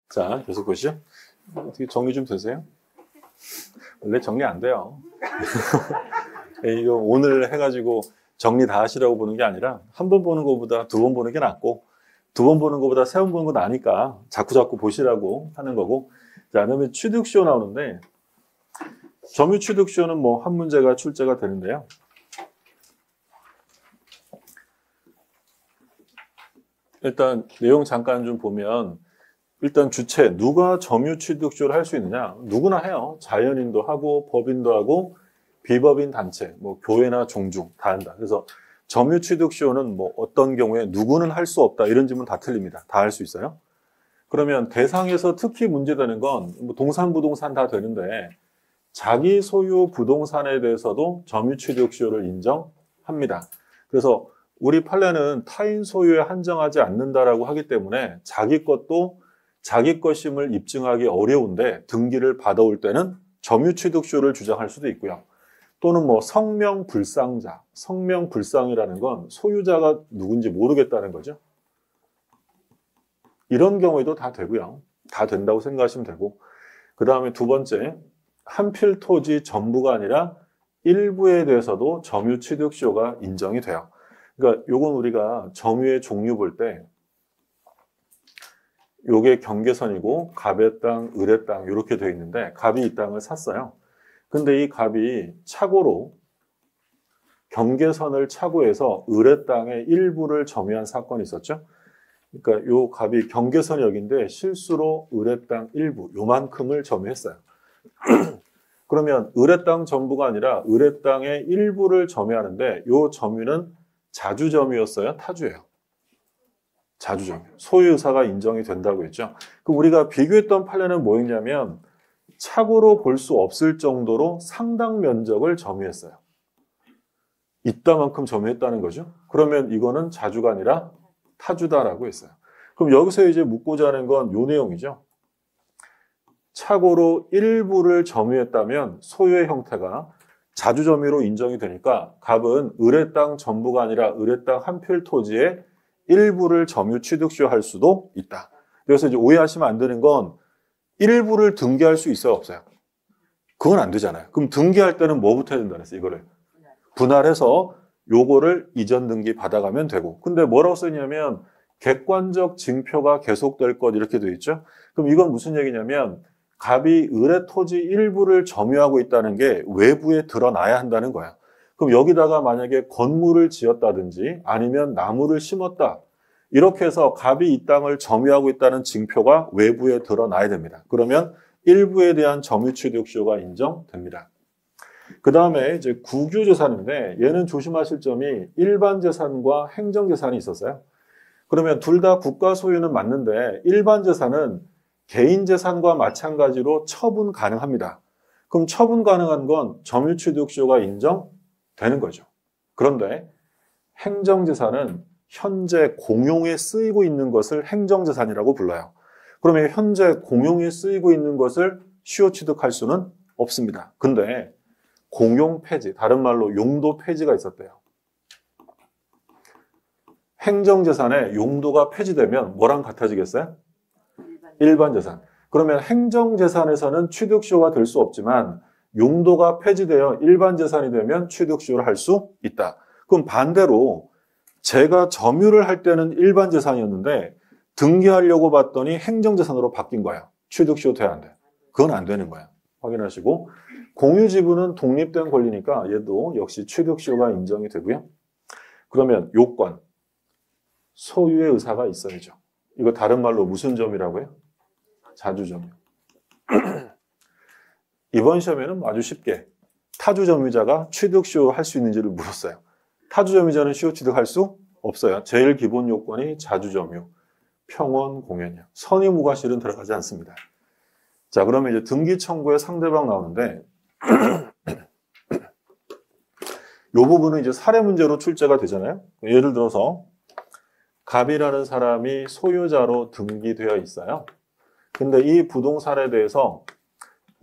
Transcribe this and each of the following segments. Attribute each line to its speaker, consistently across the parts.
Speaker 1: 자, 계속 보시죠. 어떻게 정리 좀 되세요? 원래 정리 안 돼요. 이거 오늘 해가지고 정리 다 하시라고 보는 게 아니라 한 번 보는 것보다 두 번 보는 게 낫고 두 번 보는 것보다 세 번 보는 거 나니까 자꾸 보시라고 하는 거고. 자, 그다음에 취득시효 나오는데 점유 취득시효는 뭐 한 문제가 출제가 되는데요. 일단 내용 잠깐 좀 보면 일단 주체 누가 점유 취득시효를 할 수 있느냐? 누구나 해요. 자연인도 하고 법인도 하고 비법인 단체, 뭐 교회나 종중 다 한다. 그래서 점유 취득시효는 뭐 어떤 경우에 누구는 할 수 없다 이런 질문 다 틀립니다. 다 할 수 있어요. 그러면 대상에서 특히 문제되는 건 뭐 동산, 부동산 다 되는데 자기 소유 부동산에 대해서도 점유 취득시효를 인정합니다. 그래서 우리 판례는 타인 소유에 한정하지 않는다라고 하기 때문에 자기 것도 자기 것임을 입증하기 어려운데 등기를 받아올 때는 점유 취득시효를 주장할 수도 있고요. 또는 뭐 성명불상자, 성명불상이라는 건 소유자가 누군지 모르겠다는 거죠. 이런 경우에도 다 되고요. 다 된다고 생각하시면 되고. 그 다음에 두 번째, 한 필 토지 전부가 아니라 일부에 대해서도 점유 취득시효가 인정이 돼요. 그러니까 요건 우리가 점유의 종류 볼 때 요게 경계선이고 갑의 땅, 을의 땅 이렇게 되어 있는데 갑이 이 땅을 샀어요. 근데 이 갑이 착오로 경계선을 착오해서 을의 땅의 일부를 점유한 사건이 있었죠. 그러니까 요 갑이 경계선이 여기인데 실수로 을의 땅 일부 요만큼을 점유했어요. 그러면 을의 땅 전부가 아니라 을의 땅의 일부를 점유하는데 요 점유는 자주점유였어요? 타주예요? 자주점유. 소유의사가 인정이 된다고 했죠. 그럼 우리가 비교했던 판례는 뭐였냐면 착오로 볼 수 없을 정도로 상당 면적을 점유했어요. 이따만큼 점유했다는 거죠. 그러면 이거는 자주가 아니라 타주다라고 했어요. 그럼 여기서 이제 묻고자 하는 건 요 내용이죠. 착오로 일부를 점유했다면 소유의 형태가 자주점유로 인정이 되니까 갑은 을의 땅 전부가 아니라 을의 땅 한 필 토지의 일부를 점유 취득시효할 수도 있다. 그래서 이제 오해하시면 안 되는 건 일부를 등기할 수 있어요, 없어요? 그건 안 되잖아요. 그럼 등기할 때는 뭐부터 해야 된다 그랬어요? 이거를 분할해서 요거를 이전 등기 받아가면 되고. 근데 뭐라고 써있냐면 객관적 징표가 계속될 것 이렇게 되어 있죠. 그럼 이건 무슨 얘기냐면 갑이 을의 토지 일부를 점유하고 있다는 게 외부에 드러나야 한다는 거야. 그럼 여기다가 만약에 건물을 지었다든지 아니면 나무를 심었다. 이렇게 해서 갑이 이 땅을 점유하고 있다는 징표가 외부에 드러나야 됩니다. 그러면 일부에 대한 점유 취득시효가 인정됩니다. 그 다음에 이제 국유재산인데 얘는 조심하실 점이 일반 재산과 행정재산이 있었어요. 그러면 둘 다 국가 소유는 맞는데 일반 재산은 개인 재산과 마찬가지로 처분 가능합니다. 그럼 처분 가능한 건 점유 취득시효가 인정되는 거죠. 그런데 행정재산은 현재 공용에 쓰이고 있는 것을 행정재산이라고 불러요. 그러면 현재 공용에 쓰이고 있는 것을 시효 취득할 수는 없습니다. 근데 공용 폐지, 다른 말로 용도 폐지가 있었대요. 행정재산의 용도가 폐지되면 뭐랑 같아지겠어요? 일반 재산. 그러면 행정재산에서는 취득시효가 될 수 없지만 용도가 폐지되어 일반 재산이 되면 취득시효를 할 수 있다. 그럼 반대로 제가 점유를 할 때는 일반 재산이었는데 등기하려고 봤더니 행정재산으로 바뀐 거예요. 취득시효 돼야 안 돼? 그건 안 되는 거예요. 확인하시고 공유지분은 독립된 권리니까 얘도 역시 취득시효가 인정이 되고요. 그러면 요건, 소유의 의사가 있어야죠. 이거 다른 말로 무슨 점이라고요? 자주점유. 이번 시험에는 아주 쉽게 타주점유자가 취득시효 할 수 있는지를 물었어요. 타주점유자는 시효 취득할 수 없어요. 제일 기본 요건이 자주점유, 평원, 공연이요. 선의무과실은 들어가지 않습니다. 자, 그러면 이제 등기 청구에 상대방 나오는데 이 부분은 이제 사례 문제로 출제가 되잖아요. 예를 들어서 갑이라는 사람이 소유자로 등기되어 있어요. 근데 이 부동산에 대해서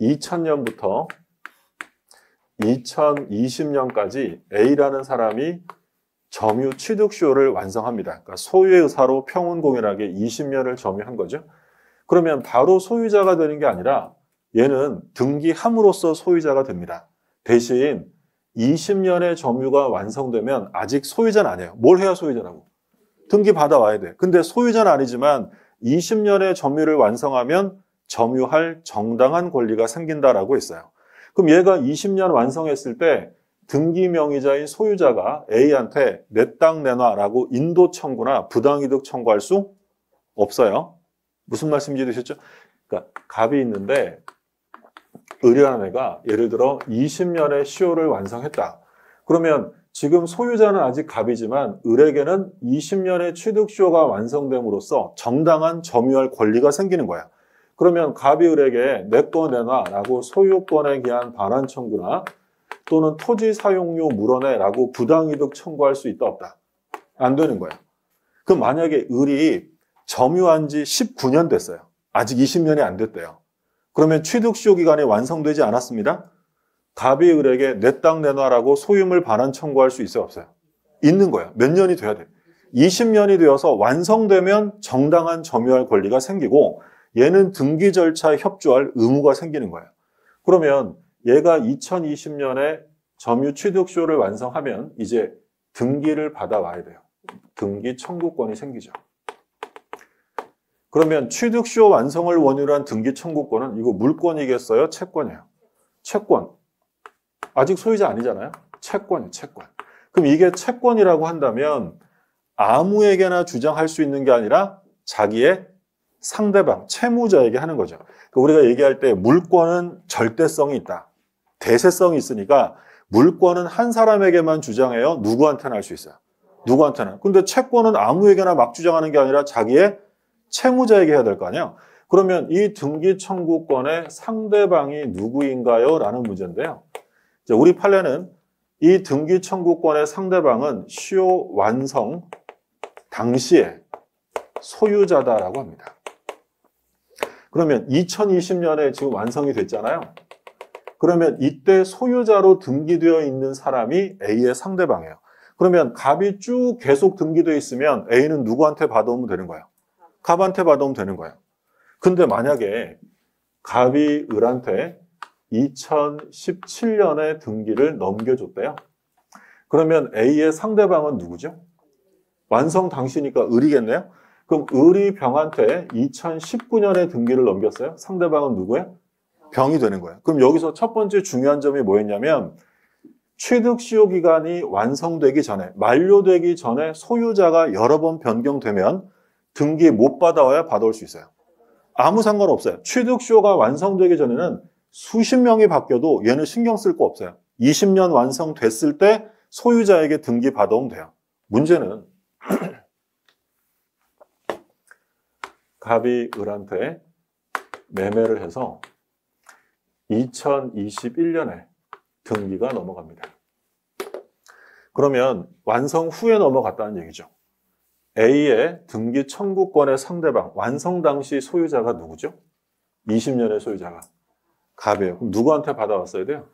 Speaker 1: 2000년부터 2020년까지 A라는 사람이 점유 취득시효를 완성합니다. 그러니까 소유의 의사로 평온공연하게 20년을 점유한 거죠. 그러면 바로 소유자가 되는 게 아니라 얘는 등기함으로써 소유자가 됩니다. 대신 20년의 점유가 완성되면 아직 소유자는 아니에요. 뭘 해야 소유자라고? 등기 받아와야 돼. 근데 소유자는 아니지만 20년의 점유를 완성하면 점유할 정당한 권리가 생긴다라고 했어요. 그럼 얘가 20년 완성했을 때 등기 명의자인 소유자가 A한테 내 땅 내놔라고 인도 청구나 부당이득 청구할 수 없어요. 무슨 말씀인지 되셨죠? 그러니까 갑이 있는데 을이라는 애가 예를 들어 20년의 시효를 완성했다. 그러면 지금 소유자는 아직 갑이지만 을에게는 20년의 취득시효가 완성됨으로써 정당한 점유할 권리가 생기는 거야. 그러면 갑이 을에게 내 거 내놔라고 소유권에 기한 반환 청구나 또는 토지 사용료 물어내라고 부당이득 청구할 수 있다 없다? 안 되는 거야. 그럼 만약에 을이 점유한 지 19년 됐어요. 아직 20년이 안 됐대요. 그러면 취득시효 기간이 완성되지 않았습니다. 갑이 을에게 내 땅 내놔라고 소유물 반환 청구할 수 있어요, 없어요? 있는 거야. 몇 년이 돼야 돼? 20년이 되어서 완성되면 정당한 점유할 권리가 생기고 얘는 등기 절차에 협조할 의무가 생기는 거예요. 그러면 얘가 2020년에 점유 취득시효를 완성하면 이제 등기를 받아와야 돼요. 등기 청구권이 생기죠. 그러면 취득시효 완성을 원인으로 한 등기 청구권은 이거 물권이겠어요? 채권이에요? 채권. 아직 소유자 아니잖아요? 채권이에요, 채권. 그럼 이게 채권이라고 한다면 아무에게나 주장할 수 있는 게 아니라 자기의 상대방, 채무자에게 하는 거죠. 그러니까 우리가 얘기할 때 물권은 절대성이 있다. 대세성이 있으니까 물권은 한 사람에게만 주장해요? 누구한테나 할 수 있어요? 누구한테나. 근데 채권은 아무에게나 막 주장하는 게 아니라 자기의 채무자에게 해야 될 거 아니에요? 그러면 이 등기 청구권의 상대방이 누구인가요? 라는 문제인데요. 우리 판례는 이 등기 청구권의 상대방은 시효 완성 당시에 소유자다라고 합니다. 그러면 2020년에 지금 완성이 됐잖아요. 그러면 이때 소유자로 등기되어 있는 사람이 A의 상대방이에요. 그러면 갑이 쭉 계속 등기되어 있으면 A는 누구한테 받아오면 되는 거예요? 갑한테 받아오면 되는 거예요. 근데 만약에 갑이 을한테 2017년에 등기를 넘겨줬대요. 그러면 A의 상대방은 누구죠? 완성 당시니까 을이겠네요? 그럼 을이 병한테 2019년에 등기를 넘겼어요? 상대방은 누구예요? 병이 되는 거예요. 그럼 여기서 첫 번째 중요한 점이 뭐였냐면 취득시효 기간이 완성되기 전에, 만료되기 전에 소유자가 여러 번 변경되면 등기 못 받아와야 받아올 수 있어요. 아무 상관없어요. 취득시효가 완성되기 전에는 수십 명이 바뀌어도 얘는 신경 쓸 거 없어요. 20년 완성됐을 때 소유자에게 등기 받아오면 돼요. 문제는 갑이 을한테 매매를 해서 2021년에 등기가 넘어갑니다. 그러면 완성 후에 넘어갔다는 얘기죠. A의 등기 청구권의 상대방, 완성 당시 소유자가 누구죠? 20년의 소유자가 갑이에요. 그럼 누구한테 받아왔어야 돼요?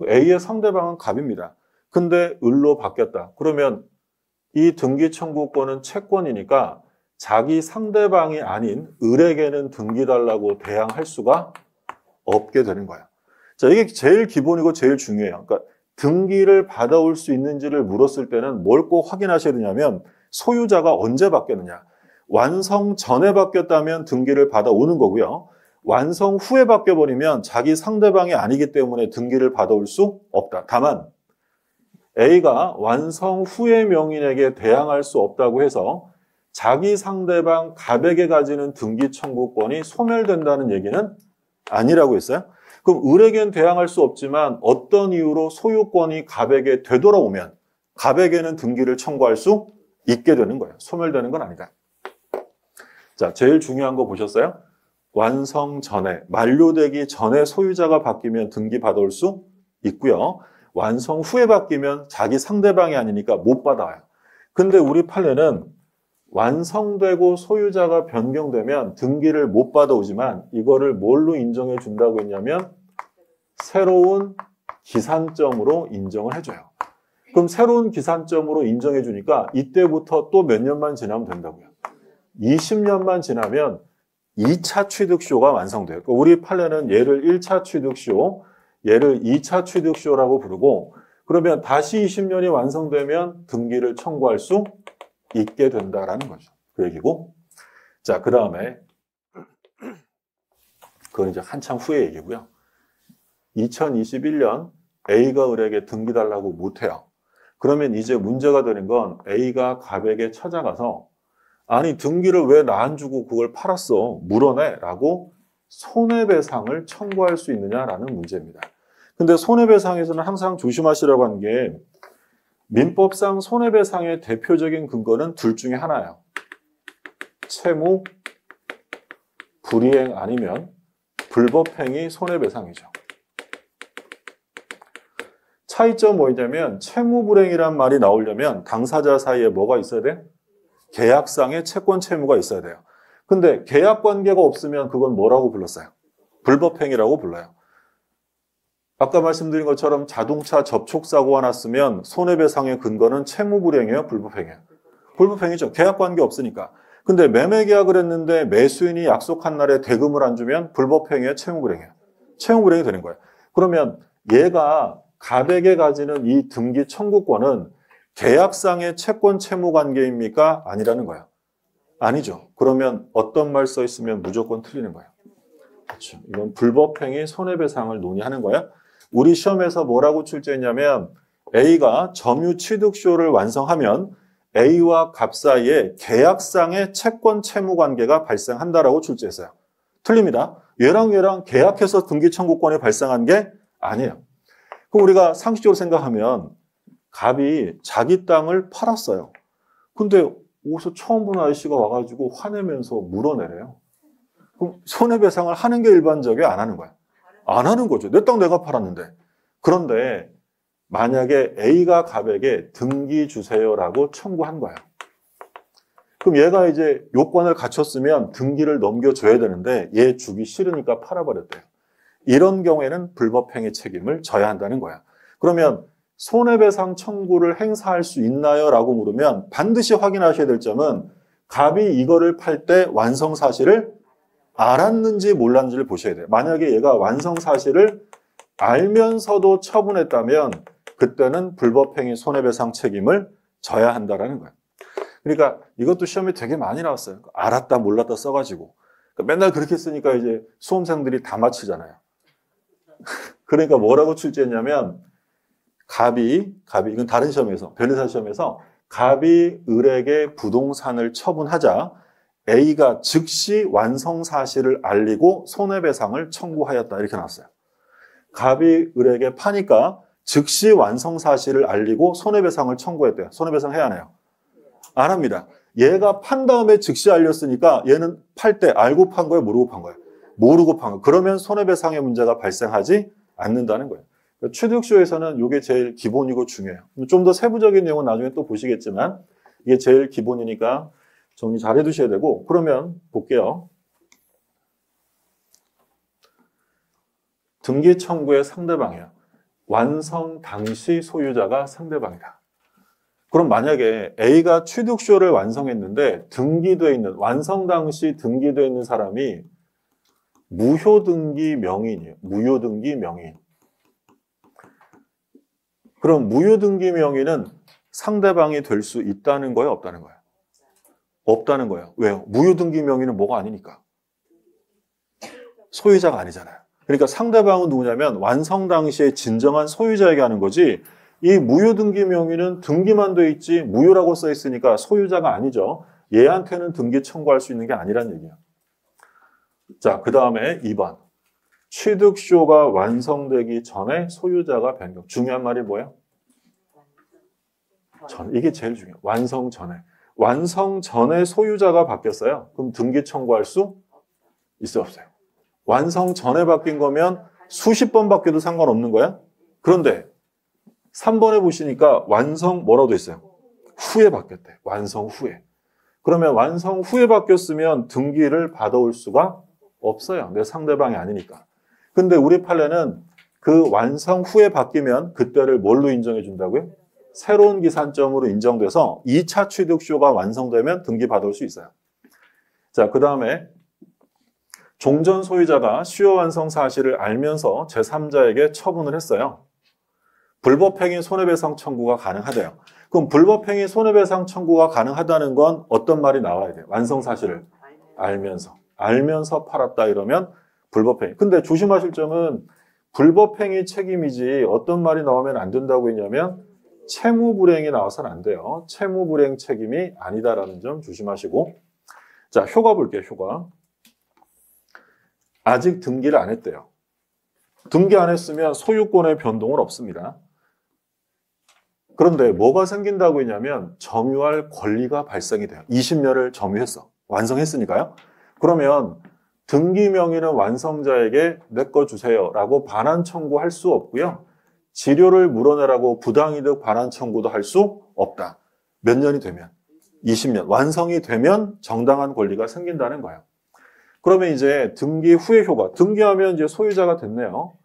Speaker 1: A의 상대방은 갑입니다. 근데 을로 바뀌었다. 그러면 이 등기 청구권은 채권이니까 자기 상대방이 아닌 을에게는 등기 달라고 대항할 수가 없게 되는 거예요. 자, 이게 제일 기본이고 제일 중요해요. 그러니까 등기를 받아올 수 있는지를 물었을 때는 뭘 꼭 확인하셔야 되냐면 소유자가 언제 바뀌었느냐. 완성 전에 바뀌었다면 등기를 받아오는 거고요. 완성 후에 바뀌어버리면 자기 상대방이 아니기 때문에 등기를 받아올 수 없다. 다만 A가 완성 후의 명인에게 대항할 수 없다고 해서 자기 상대방 갑에게 가지는 등기 청구권이 소멸된다는 얘기는 아니라고 했어요. 그럼 을에겐 대항할 수 없지만 어떤 이유로 소유권이 갑에게 되돌아오면 갑에게는 등기를 청구할 수 있게 되는 거예요. 소멸되는 건 아니다. 자, 제일 중요한 거 보셨어요? 완성 전에, 만료되기 전에 소유자가 바뀌면 등기 받아올 수 있고요. 완성 후에 바뀌면 자기 상대방이 아니니까 못 받아와요. 근데 우리 판례는 완성되고 소유자가 변경되면 등기를 못 받아오지만 이거를 뭘로 인정해 준다고 했냐면 새로운 기산점으로 인정을 해줘요. 그럼 새로운 기산점으로 인정해 주니까 이때부터 또 몇 년만 지나면 된다고요. 20년만 지나면 2차 취득쇼가 완성돼요. 그러니까 우리 판례는 얘를 1차 취득쇼, 얘를 2차 취득쇼라고 부르고, 그러면 다시 20년이 완성되면 등기를 청구할 수 있게 된다라는 거죠. 그 얘기고. 자, 그 다음에 그건 이제 한참 후의 얘기고요. 2021년 A가 을에게 등기 달라고 못해요. 그러면 이제 문제가 되는 건 A가 갑에게 찾아가서 아니 등기를 왜 나 안 주고 그걸 팔았어? 물어내 라고 손해배상을 청구할 수 있느냐라는 문제입니다. 근데 손해배상에서는 항상 조심하시라고 하는 게 민법상 손해배상의 대표적인 근거는 둘 중에 하나예요. 채무, 불이행 아니면 불법행위 손해배상이죠. 차이점 뭐냐면 채무불행이란 말이 나오려면 당사자 사이에 뭐가 있어야 돼? 계약상의 채권 채무가 있어야 돼요. 근데 계약 관계가 없으면 그건 뭐라고 불렀어요? 불법행위라고 불러요. 아까 말씀드린 것처럼 자동차 접촉사고가 났으면 손해배상의 근거는 채무불행이에요? 불법행위예요? 불법행위죠. 계약 관계 없으니까. 근데 매매계약을 했는데 매수인이 약속한 날에 대금을 안 주면 불법행위예요? 채무불행이에요? 채무불행이 되는 거예요. 그러면 얘가 갑에게 가지는 이 등기 청구권은 계약상의 채권 채무 관계입니까? 아니라는 거예요. 아니죠. 그러면 어떤 말 써 있으면 무조건 틀리는 거예요. 그렇죠. 이건 불법행위 손해배상을 논의하는 거예요. 우리 시험에서 뭐라고 출제했냐면 A가 점유 취득쇼를 완성하면 A와 갑 사이에 계약상의 채권 채무 관계가 발생한다라고 출제했어요. 틀립니다. 얘랑 계약해서 등기 청구권이 발생한 게 아니에요. 그럼 우리가 상식적으로 생각하면 갑이 자기 땅을 팔았어요. 근데 어디서 처음 보는 아저씨가 와가지고 화내면서 물어내래요. 그럼 손해배상을 하는 게 일반적이에요? 안 하는 거야? 안 하는 거죠. 내 땅 내가 팔았는데. 그런데 만약에 A가 갑에게 등기 주세요라고 청구한 거예요. 그럼 얘가 이제 요건을 갖췄으면 등기를 넘겨줘야 되는데 얘 주기 싫으니까 팔아버렸대요. 이런 경우에는 불법행위 책임을 져야 한다는 거야. 그러면 손해배상 청구를 행사할 수 있나요? 라고 물으면 반드시 확인하셔야 될 점은 갑이 이거를 팔 때 완성 사실을 알았는지 몰랐는지를 보셔야 돼요. 만약에 얘가 완성 사실을 알면서도 처분했다면 그때는 불법행위 손해배상 책임을 져야 한다는 거예요. 그러니까 이것도 시험에 되게 많이 나왔어요. 알았다 몰랐다 써가지고. 그러니까 맨날 그렇게 쓰니까 이제 수험생들이 다 맞히잖아요. 그러니까 뭐라고 출제했냐면 갑이 이건 다른 시험에서 변호사 시험에서 갑이 을에게 부동산을 처분하자 A가 즉시 완성 사실을 알리고 손해배상을 청구하였다 이렇게 나왔어요. 갑이 을에게 파니까 즉시 완성 사실을 알리고 손해배상을 청구했대요. 손해배상 해야 하나요? 안 합니다. 얘가 판 다음에 즉시 알렸으니까 얘는 팔 때 알고 판 거예요? 모르고 판 거예요? 모르고 판 거예요. 그러면 손해배상의 문제가 발생하지 않는다는 거예요. 취득쇼에서는 이게 제일 기본이고 중요해요. 좀 더 세부적인 내용은 나중에 또 보시겠지만 이게 제일 기본이니까 정리 잘 해두셔야 되고 그러면 볼게요. 등기 청구의 상대방이에요. 완성 당시 소유자가 상대방이다. 그럼 만약에 A가 취득쇼를 완성했는데 등기되어 있는 완성 당시 등기되어 있는 사람이 무효등기 명의인이에요. 무효등기 명의인. 그럼 무효등기 명의는 상대방이 될 수 있다는 거예요? 없다는 거예요? 없다는 거예요. 왜요? 무효등기 명의는 뭐가 아니니까. 소유자가 아니잖아요. 그러니까 상대방은 누구냐면 완성 당시에 진정한 소유자에게 하는 거지 이 무효등기 명의는 등기만 돼 있지 무효라고 써 있으니까 소유자가 아니죠. 얘한테는 등기 청구할 수 있는 게 아니란 얘기예요. 자, 그 다음에 2번. 취득쇼가 완성되기 전에 소유자가 변경. 중요한 말이 뭐예요? 이게 제일 중요해요. 완성 전에. 완성 전에 소유자가 바뀌었어요. 그럼 등기 청구할 수 있어요? 없어요? 완성 전에 바뀐 거면 수십 번 바뀌어도 상관없는 거야? 그런데 3번에 보시니까 완성 뭐라고 돼 있어요? 후에 바뀌었대. 완성 후에. 그러면 완성 후에 바뀌었으면 등기를 받아올 수가 없어요. 내 상대방이 아니니까. 근데 우리 판례는 그 완성 후에 바뀌면 그때를 뭘로 인정해 준다고요? 새로운 기산점으로 인정돼서 2차 취득쇼가 완성되면 등기 받아올 수 있어요. 자, 그 다음에 종전 소유자가 수요 완성 사실을 알면서 제3자에게 처분을 했어요. 불법행위 손해배상 청구가 가능하대요. 그럼 불법행위 손해배상 청구가 가능하다는 건 어떤 말이 나와야 돼요? 완성 사실을 알면서 팔았다 이러면 불법행위. 근데 조심하실 점은 불법행위 책임이지 어떤 말이 나오면 안 된다고 했냐면 채무불이행이 나와서는 안 돼요. 채무불이행 책임이 아니다라는 점 조심하시고. 자, 효과 볼게요. 효과. 아직 등기를 안 했대요. 등기 안 했으면 소유권의 변동은 없습니다. 그런데 뭐가 생긴다고 했냐면 점유할 권리가 발생이 돼요. 20년을 점유했어. 완성했으니까요. 그러면 등기 명의는 완성자에게 내 거 주세요 라고 반환 청구할 수 없고요. 지료를 물어내라고 부당이득 반환 청구도 할 수 없다. 몇 년이 되면? 20년. 완성이 되면 정당한 권리가 생긴다는 거예요. 그러면 이제 등기 후의 효과. 등기하면 이제 소유자가 됐네요.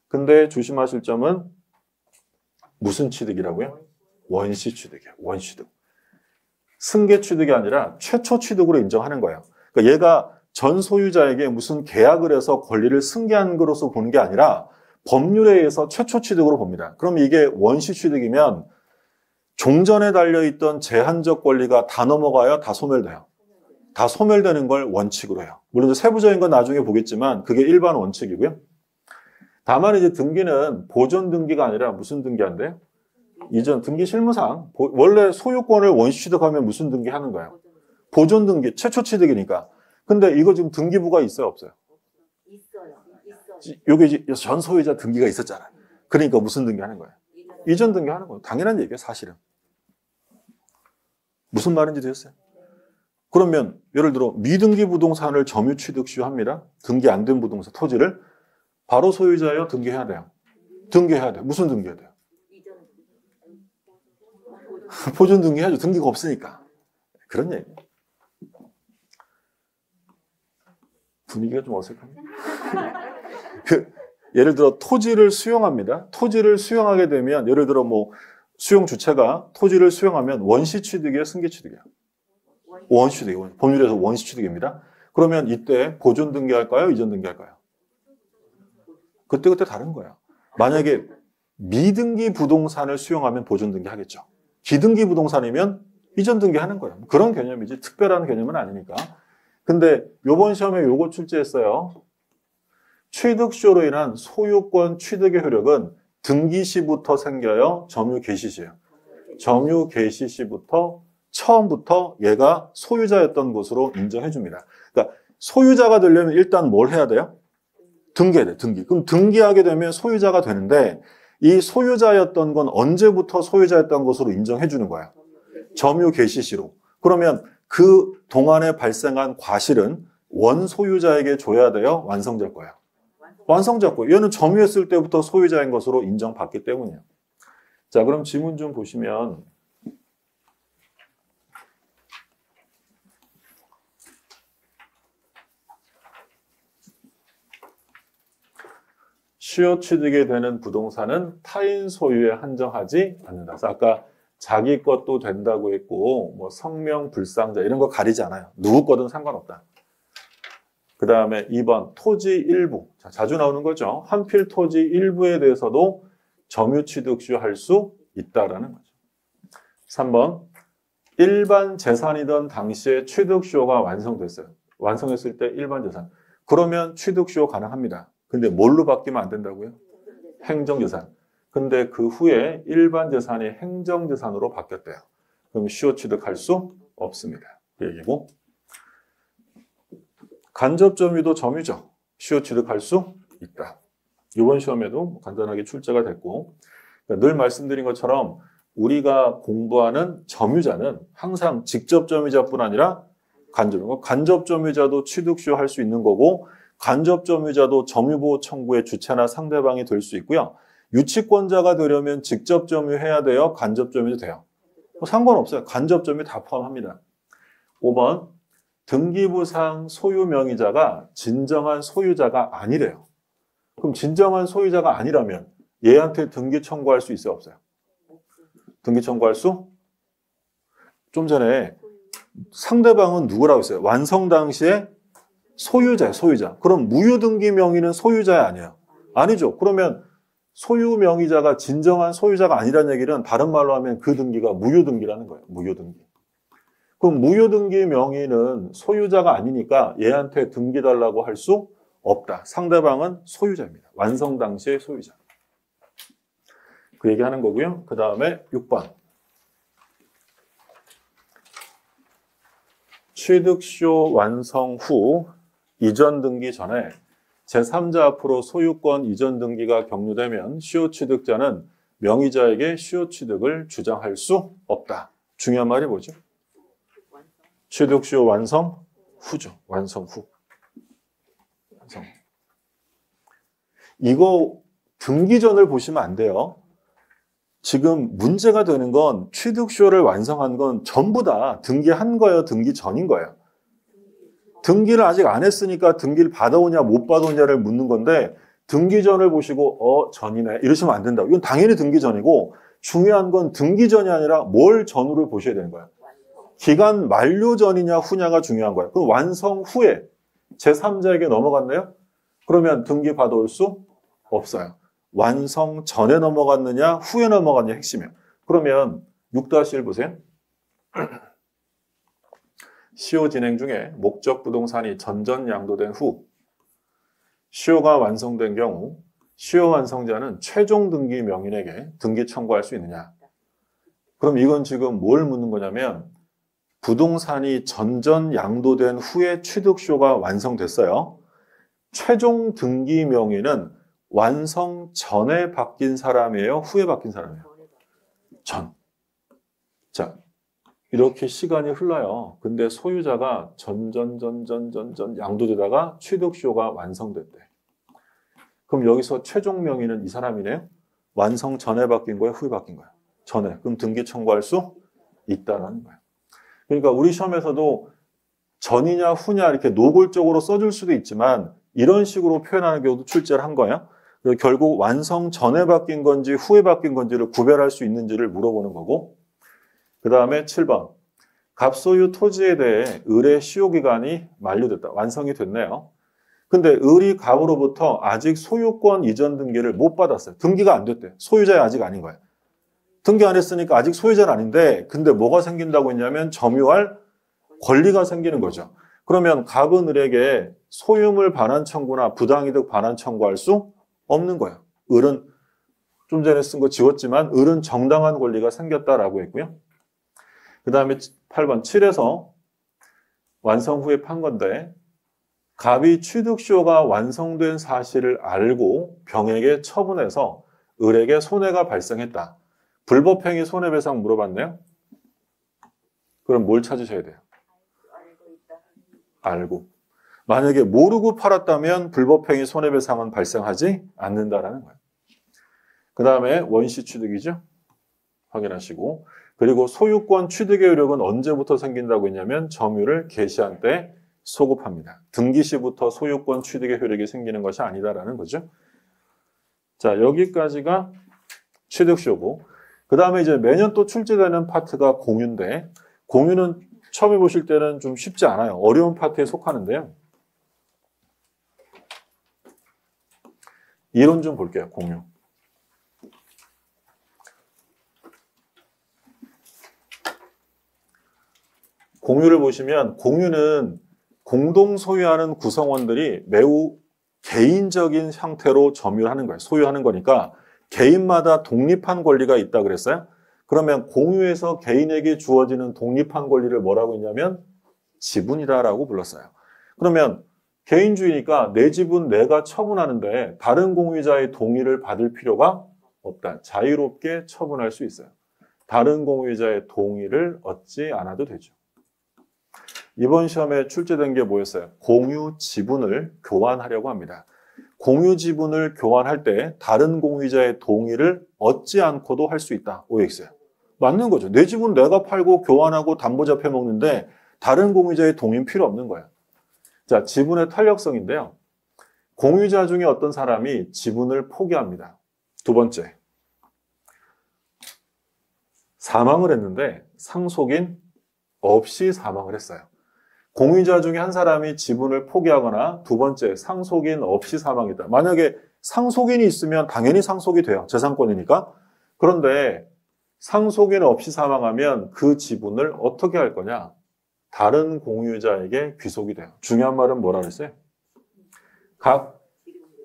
Speaker 1: 근데 조심하실 점은 무슨 취득이라고요? 원시 취득이에요. 원취득. 승계 취득이 아니라 최초 취득으로 인정하는 거예요. 그러니까 얘가 전 소유자에게 무슨 계약을 해서 권리를 승계한 것으로 보는 게 아니라 법률에 의해서 최초 취득으로 봅니다. 그럼 이게 원시 취득이면 종전에 달려있던 제한적 권리가 다 넘어가요? 다 소멸돼요? 다 소멸되는 걸 원칙으로 해요. 물론 세부적인 건 나중에 보겠지만 그게 일반 원칙이고요. 다만 이제 등기는 보존 등기가 아니라 무슨 등기한대요? 이전 등기 실무상 원래 소유권을 원시 취득하면 무슨 등기 하는 거예요? 보존 등기, 최초 취득이니까. 근데 이거 지금 등기부가 있어요, 없어요?
Speaker 2: 있어요.
Speaker 1: 여기 전 소유자 등기가 있었잖아요. 그러니까 무슨 등기 하는 거예요? 이전 등기 하는 거예요. 당연한 얘기예요, 사실은. 무슨 말인지 되셨어요? 그러면 예를 들어 미등기 부동산을 점유 취득 시효합니다. 등기 안 된 부동산, 토지를 바로 소유자예요, 등기해야 돼요? 등기해야 돼요. 무슨 등기해야 돼요? 보존 등기해야죠. 등기가 없으니까. 그런 얘기예요. 분위기가 좀 어색합니다. 예를 들어 토지를 수용합니다. 토지를 수용하게 되면 예를 들어 뭐 수용 주체가 토지를 수용하면 원시 취득이에요, 승계 취득이에요? 원시 취득이에요. 법률에서 원시 취득입니다. 그러면 이때 보존 등기할까요? 이전 등기할까요? 그때 다른 거예요. 만약에 미등기 부동산을 수용하면 보존 등기하겠죠. 기등기 부동산이면 이전 등기하는 거예요. 그런 개념이지 특별한 개념은 아니니까. 근데 이번 시험에 요거 출제했어요. 취득시효로 인한 소유권 취득의 효력은 등기 시부터 생겨요? 점유 개시 시예요? 점유 개시 시부터 처음부터 얘가 소유자였던 것으로 인정해 줍니다. 그러니까 소유자가 되려면 일단 뭘 해야 돼요? 등기해야 돼, 등기. 그럼 등기하게 되면 소유자가 되는데 이 소유자였던 건 언제부터 소유자였던 것으로 인정해 주는 거야? 점유 개시 시로. 그러면 그 동안에 발생한 과실은 원소유자에게 줘야 돼요? 완성자일 거예요? 완성자일 거예요. 얘는 점유했을 때부터 소유자인 것으로 인정받기 때문이에요. 자, 그럼 지문 좀 보시면 시효 취득이 되는 부동산은 타인 소유에 한정하지 않는다. 그래서 아까 자기 것도 된다고 했고 뭐 성명, 불상자 이런 거 가리지 않아요. 누구 거든 상관없다. 그 다음에 2번 토지 일부. 자, 자주 나오는 거죠. 한 필 토지 일부에 대해서도 점유 취득 시효할 수 있다라는 거죠. 3번 일반 재산이던 당시에 취득 시효가 완성됐어요. 완성했을 때 일반 재산. 그러면 취득 시효 가능합니다. 근데 뭘로 바뀌면 안 된다고요? 행정재산. 근데 그 후에 일반 재산이 행정재산으로 바뀌었대요. 그럼 시효 취득할 수 없습니다. 그 얘기고. 간접 점유도 점유죠. 시효 취득할 수 있다. 이번 시험에도 간단하게 출제가 됐고, 그러니까 늘 말씀드린 것처럼 우리가 공부하는 점유자는 항상 직접 점유자뿐 아니라 간접 점유자도 취득 시효할 수 있는 거고, 간접 점유자도 점유보호 청구의 주체나 상대방이 될 수 있고요. 유치권자가 되려면 직접 점유해야 돼요? 간접 점유도 돼요? 뭐 상관없어요. 간접 점유 다 포함합니다. 5번 등기부상 소유 명의자가 진정한 소유자가 아니래요. 그럼 진정한 소유자가 아니라면 얘한테 등기 청구할 수 있어요? 없어요? 등기 청구할 수? 좀 전에 상대방은 누구라고 했어요? 완성 당시에 소유자야, 소유자. 그럼 무효등기 명의는 소유자야, 아니에요? 아니죠. 그러면 소유 명의자가 진정한 소유자가 아니라는 얘기는 다른 말로 하면 그 등기가 무효등기라는 거예요. 무효등기. 그럼 무효등기 명의는 소유자가 아니니까 얘한테 등기 달라고 할 수 없다. 상대방은 소유자입니다. 완성 당시의 소유자. 그 얘기하는 거고요. 그 다음에 6번. 취득쇼 완성 후 이전 등기 전에 제3자 앞으로 소유권 이전 등기가 격려되면 시효 취득자는 명의자에게 시효 취득을 주장할 수 없다. 중요한 말이 뭐죠? 취득시효 완성 후죠. 완성 후. 완성. 이거 등기 전을 보시면 안 돼요. 지금 문제가 되는 건 취득시효를 완성한 건 전부 다 등기한 거예요, 등기 전인 거예요. 등기를 아직 안 했으니까 등기를 받아오냐 못 받아오냐를 묻는 건데 등기 전을 보시고 전이네 이러시면 안 된다. 이건 당연히 등기 전이고 중요한 건 등기 전이 아니라 뭘 전후를 보셔야 되는 거예요. 기간 만료 전이냐 후냐가 중요한 거예요. 그럼 완성 후에 제3자에게 넘어갔나요? 그러면 등기 받아올 수 없어요. 완성 전에 넘어갔느냐 후에 넘어갔느냐 핵심이에요. 그러면 6-1 보세요. 시효 진행 중에 목적 부동산이 전전 양도된 후 시효가 완성된 경우 시효 완성자는 최종 등기 명인에게 등기 청구할 수 있느냐. 그럼 이건 지금 뭘 묻는 거냐면 부동산이 전전 양도된 후에 취득시효가 완성됐어요. 최종 등기 명의는 완성 전에 바뀐 사람이에요? 후에 바뀐 사람이에요? 전. 자, 이렇게 시간이 흘러요. 근데 소유자가 전전 양도되다가 취득시효가 완성됐대. 그럼 여기서 최종 명의는 이 사람이네요? 완성 전에 바뀐 거예요? 후에 바뀐 거예요? 전에. 그럼 등기 청구할 수 있다는 거예요. 그러니까 우리 시험에서도 전이냐 후냐 이렇게 노골적으로 써줄 수도 있지만 이런 식으로 표현하는 경우도 출제를 한 거예요. 결국 완성 전에 바뀐 건지 후에 바뀐 건지를 구별할 수 있는지를 물어보는 거고 그 다음에 7번 갑소유 토지에 대해 을의 시효기간이 만료됐다. 완성이 됐네요. 근데 을이 갑으로부터 아직 소유권 이전 등기를 못 받았어요. 등기가 안 됐대. 소유자가 아직 아닌 거예요. 등기 안 했으니까 아직 소유자는 아닌데 근데 뭐가 생긴다고 했냐면 점유할 권리가 생기는 거죠. 그러면 갑은 을에게 소유물 반환 청구나 부당이득 반환 청구할 수 없는 거예요. 을은 좀 전에 쓴 거 지웠지만 을은 정당한 권리가 생겼다라고 했고요. 그 다음에 8번 7에서 완성 후에 판 건데 갑이 취득시효가 완성된 사실을 알고 병에게 처분해서 을에게 손해가 발생했다. 불법행위 손해배상 물어봤네요. 그럼 뭘 찾으셔야 돼요? 알고. 만약에 모르고 팔았다면 불법행위 손해배상은 발생하지 않는다라는 거예요. 그 다음에 원시 취득이죠. 확인하시고 그리고 소유권 취득의 효력은 언제부터 생긴다고 했냐면 점유를 개시한 때 소급합니다. 등기 시부터 소유권 취득의 효력이 생기는 것이 아니다라는 거죠. 자, 여기까지가 취득시효고 그 다음에 이제 매년 또 출제되는 파트가 공유인데 공유는 처음에 보실 때는 좀 쉽지 않아요. 어려운 파트에 속하는데요. 이론 좀 볼게요. 공유. 공유를 보시면 공유는 공동 소유하는 구성원들이 매우 개인적인 형태로 점유를 하는 거예요. 소유하는 거니까 개인마다 독립한 권리가 있다 그랬어요. 그러면 공유에서 개인에게 주어지는 독립한 권리를 뭐라고 했냐면 지분이다라고 불렀어요. 그러면 개인주의니까 내 지분 내가 처분하는데 다른 공유자의 동의를 받을 필요가 없다. 자유롭게 처분할 수 있어요. 다른 공유자의 동의를 얻지 않아도 되죠. 이번 시험에 출제된 게 뭐였어요? 공유 지분을 교환하려고 합니다. 공유 지분을 교환할 때 다른 공유자의 동의를 얻지 않고도 할 수 있다. OX예요. 맞는 거죠. 내 지분 내가 팔고 교환하고 담보잡혀 먹는데 다른 공유자의 동의는 필요 없는 거예요. 자, 지분의 탄력성인데요. 공유자 중에 어떤 사람이 지분을 포기합니다. 두 번째, 사망을 했는데 상속인 없이 사망을 했어요. 공유자 중에 한 사람이 지분을 포기하거나 두 번째, 상속인 없이 사망했다. 만약에 상속인이 있으면 당연히 상속이 돼요. 재산권이니까. 그런데 상속인 없이 사망하면 그 지분을 어떻게 할 거냐? 다른 공유자에게 귀속이 돼요. 중요한 말은 뭐라 그랬어요? 각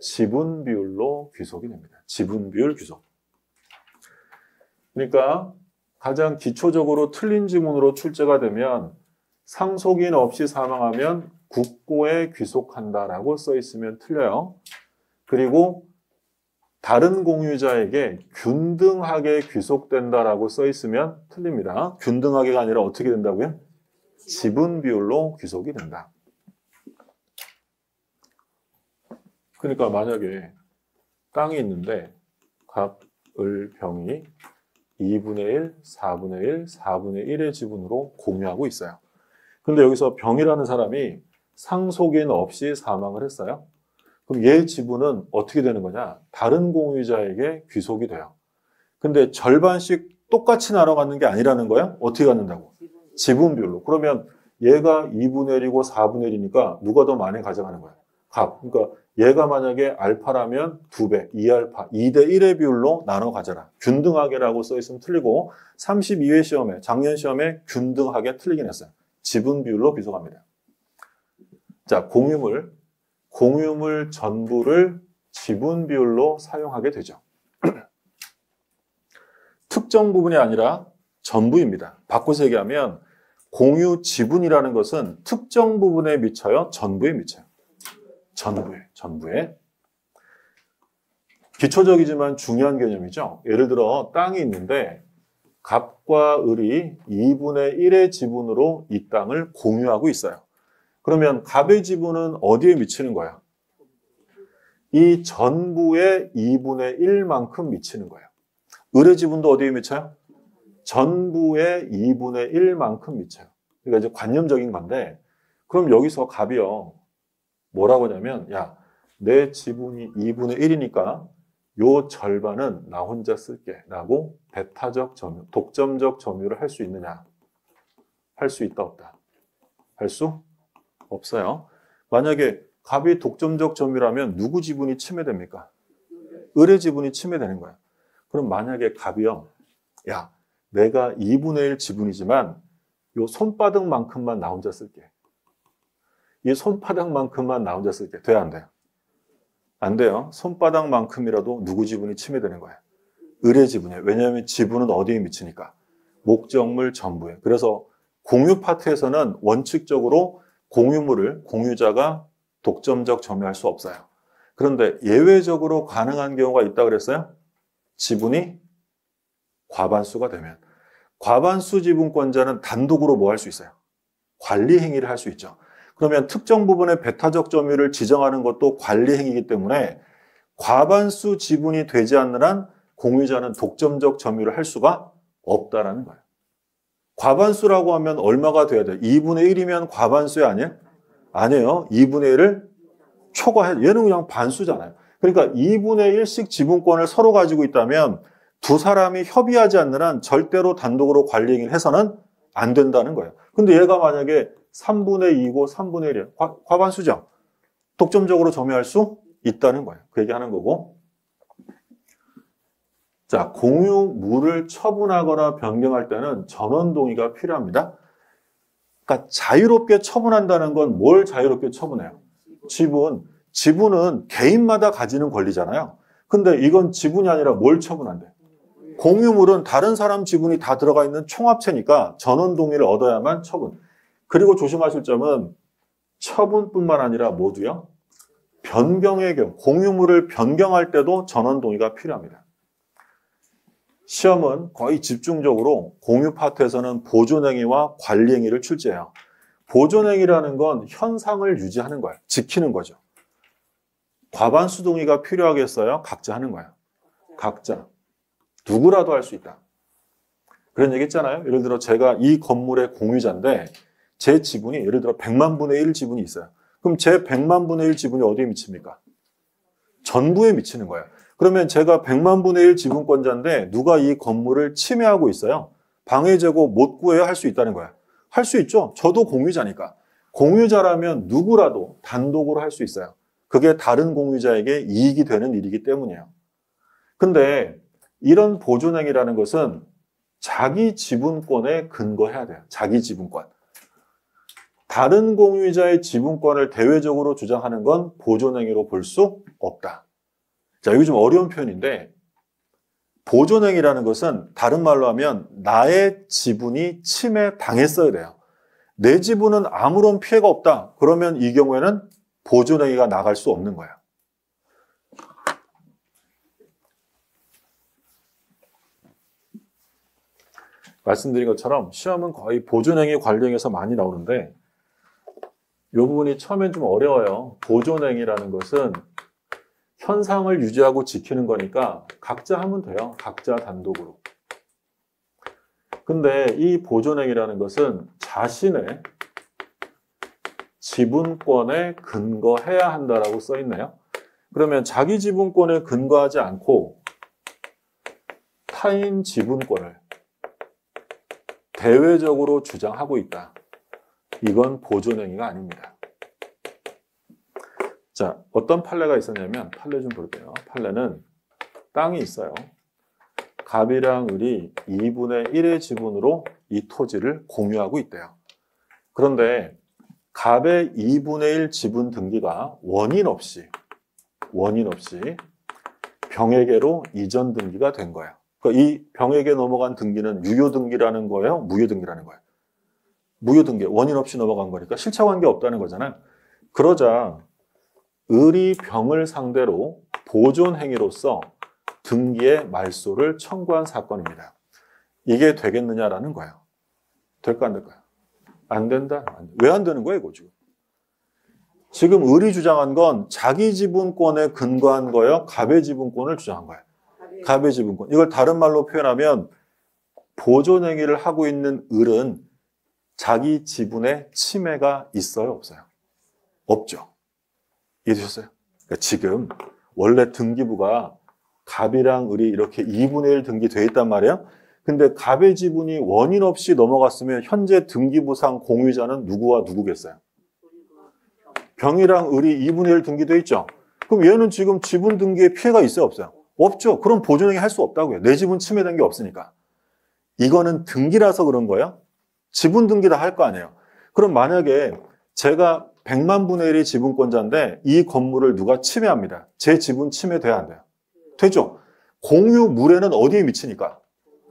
Speaker 1: 지분 비율로 귀속이 됩니다. 지분 비율 귀속. 그러니까 가장 기초적으로 틀린 지문으로 출제가 되면 상속인 없이 사망하면 국고에 귀속한다라고 써 있으면 틀려요. 그리고 다른 공유자에게 균등하게 귀속된다라고 써 있으면 틀립니다. 균등하게가 아니라 어떻게 된다고요? 지분 비율로 귀속이 된다. 그러니까 만약에 땅이 있는데 갑, 을, 병이 2분의 1, 4분의 1, 4분의 1의 지분으로 공유하고 있어요. 근데 여기서 병이라는 사람이 상속인 없이 사망을 했어요. 그럼 얘 지분은 어떻게 되는 거냐? 다른 공유자에게 귀속이 돼요. 근데 절반씩 똑같이 나눠 갖는 게 아니라는 거야? 어떻게 갖는다고? 지분 비율로. 그러면 얘가 2분의 1이고 4분의 1이니까 누가 더 많이 가져가는 거야? 갑. 그러니까 얘가 만약에 알파라면 2배, 2알파, 2대 1의 비율로 나눠 가져라. 균등하게라고 써 있으면 틀리고 32회 시험에, 작년 시험에 균등하게 틀리긴 했어요. 지분 비율로 귀속합니다. 자, 공유물 전부를 지분 비율로 사용하게 되죠. 특정 부분이 아니라 전부입니다. 바꿔서 얘기하면 공유 지분이라는 것은 특정 부분에 미쳐요? 전부에 미쳐요? 전부에. 기초적이지만 중요한 개념이죠. 예를 들어 땅이 있는데 갑과 을이 2분의 1의 지분으로 이 땅을 공유하고 있어요. 그러면 갑의 지분은 어디에 미치는 거야? 이 전부의 2분의 1만큼 미치는 거예요. 을의 지분도 어디에 미쳐요? 전부의 2분의 1만큼 미쳐요. 그러니까 이제 관념적인 건데, 그럼 여기서 갑이요, 뭐라고 하냐면, 야, 내 지분이 2분의 1이니까 요 절반은 나 혼자 쓸게 라고 배타적 점유, 독점적 점유를 할 수 있느냐? 할 수 있다, 없다? 할 수 없어요. 만약에 갑이 독점적 점유라면 누구 지분이 침해됩니까? 을의 지분이 침해되는 거야. 그럼 만약에 갑이요, 야, 내가 2분의 1 지분이지만 요 손바닥만큼만 나 혼자 쓸게. 이 손바닥만큼만 나 혼자 쓸게. 돼야 안 돼요? 안 돼요. 손바닥만큼이라도 누구 지분이 침해되는 거예요? 을의 지분이에요. 왜냐하면 지분은 어디에 미치니까? 목적물 전부에. 그래서 공유 파트에서는 원칙적으로 공유물을 공유자가 독점적 점유할 수 없어요. 그런데 예외적으로 가능한 경우가 있다고 그랬어요? 지분이 과반수가 되면. 과반수 지분권자는 단독으로 뭐 할 수 있어요? 관리 행위를 할 수 있죠. 그러면 특정 부분의 배타적 점유를 지정하는 것도 관리 행위이기 때문에 과반수 지분이 되지 않는 한 공유자는 독점적 점유를 할 수가 없다라는 거예요. 과반수라고 하면 얼마가 돼야 돼요? 2분의 1이면 과반수야 아니에요? 아니에요. 2분의 1을 초과해. 얘는 그냥 반수잖아요. 그러니까 2분의 1씩 지분권을 서로 가지고 있다면 두 사람이 협의하지 않는 한 절대로 단독으로 관리 행위를 해서는 안 된다는 거예요. 근데 얘가 만약에 3분의 2고 3분의 1이에요. 과반수죠. 독점적으로 점유할 수 있다는 거예요. 그 얘기하는 거고. 자, 공유물을 처분하거나 변경할 때는 전원 동의가 필요합니다. 그러니까 자유롭게 처분한다는 건 뭘 자유롭게 처분해요? 지분은 개인마다 가지는 권리잖아요. 근데 이건 지분이 아니라 뭘 처분한대? 공유물은 다른 사람 지분이 다 들어가 있는 총합체니까 전원 동의를 얻어야만 처분. 그리고 조심하실 점은 처분뿐만 아니라 모두요. 변경의 경우, 공유물을 변경할 때도 전원 동의가 필요합니다. 시험은 거의 집중적으로 공유 파트에서는 보존행위와 관리행위를 출제해요. 보존행위라는 건 현상을 유지하는 거예요. 지키는 거죠. 과반수 동의가 필요하겠어요? 각자 하는 거예요. 각자. 누구라도 할 수 있다. 그런 얘기 있잖아요. 예를 들어 제가 이 건물의 공유자인데 제 지분이 예를 들어 100만 분의 1 지분이 있어요. 그럼 제 100만 분의 1 지분이 어디에 미칩니까? 전부에 미치는 거예요. 그러면 제가 100만 분의 1 지분권자인데 누가 이 건물을 침해하고 있어요. 방해제고 못 구해야 할 수 있다는 거예요. 할 수 있죠. 저도 공유자니까. 공유자라면 누구라도 단독으로 할 수 있어요. 그게 다른 공유자에게 이익이 되는 일이기 때문이에요. 근데 이런 보존행위라는 것은 자기 지분권에 근거해야 돼요. 자기 지분권. 다른 공유자의 지분권을 대외적으로 주장하는 건 보존행위로 볼 수 없다. 자, 여기 좀 어려운 표현인데, 보존행위라는 것은 다른 말로 하면 나의 지분이 침해당했어야 돼요. 내 지분은 아무런 피해가 없다. 그러면 이 경우에는 보존행위가 나갈 수 없는 거예요. 말씀드린 것처럼 시험은 거의 보존행위 관련해서 많이 나오는데 이 부분이 처음엔 좀 어려워요. 보존행위라는 것은 현상을 유지하고 지키는 거니까 각자 하면 돼요. 각자 단독으로. 근데 이 보존행위라는 것은 자신의 지분권에 근거해야 한다라고 써 있나요? 그러면 자기 지분권에 근거하지 않고 타인 지분권을 대외적으로 주장하고 있다. 이건 보존행위가 아닙니다. 자, 어떤 판례가 있었냐면 판례 좀 볼게요. 판례는 땅이 있어요. 갑이랑 을이 2분의 1의 지분으로 이 토지를 공유하고 있대요. 그런데 갑의 2분의 1 지분 등기가 원인 없이 병에게로 이전 등기가 된 거예요. 그러니까 이 병에게 넘어간 등기는 유효 등기라는 거예요? 무효 등기라는 거예요? 무효 등기, 원인 없이 넘어간 거니까 실체 관계 없다는 거잖아요. 그러자 을이 병을 상대로 보존 행위로서 등기의 말소를 청구한 사건입니다. 이게 되겠느냐라는 거예요. 될까 안 될까요? 안 된다. 왜 안 되는 거예요, 이거 지금? 지금 을이 주장한 건 자기 지분권에 근거한 거예요? 갑의 지분권을 주장한 거예요? 갑의 지분권. 이걸 다른 말로 표현하면 보존 행위를 하고 있는 을은 자기 지분에 침해가 있어요, 없어요? 없죠. 이해되셨어요? 그러니까 지금 원래 등기부가 갑이랑 을이 이렇게 2분의 1 등기되어 있단 말이에요. 근데 갑의 지분이 원인 없이 넘어갔으면 현재 등기부상 공유자는 누구와 누구겠어요? 병이랑 을이 2분의 1 등기되어 있죠. 그럼 얘는 지금 지분 등기에 피해가 있어요, 없어요? 없죠. 그럼 보존행위 할 수 없다고요. 내 지분 침해된 게 없으니까. 이거는 등기라서 그런 거예요. 지분 등기 다 할 거 아니에요. 그럼 만약에 제가 100만 분의 1이 지분권자인데 이 건물을 누가 침해합니다. 제 지분 침해돼야 안 돼요? 되죠. 공유물에는 어디에 미치니까?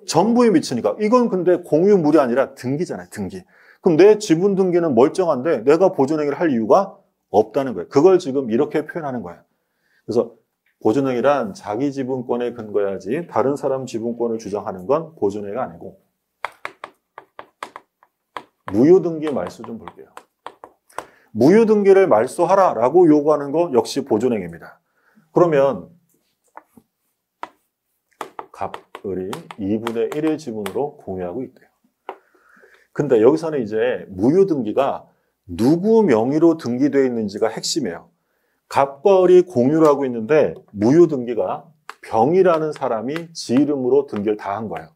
Speaker 1: 전부에 미치니까. 이건 근데 공유물이 아니라 등기잖아요. 등기. 그럼 내 지분 등기는 멀쩡한데 내가 보존행위를 할 이유가 없다는 거예요. 그걸 지금 이렇게 표현하는 거예요. 그래서 보존행위란 자기 지분권에 근거해야지 다른 사람 지분권을 주장하는 건 보존행위가 아니고. 무효등기 말소 좀 볼게요. 무효등기를 말소하라라고 요구하는 거 역시 보존행위입니다. 그러면 갑을이 2분의 1의 지분으로 공유하고 있대요. 근데 여기서는 이제 무효등기가 누구 명의로 등기되어 있는지가 핵심이에요. 갑과 을이 공유를 하고 있는데 무효등기가 병이라는 사람이 지 이름으로 등기를 다 한 거예요.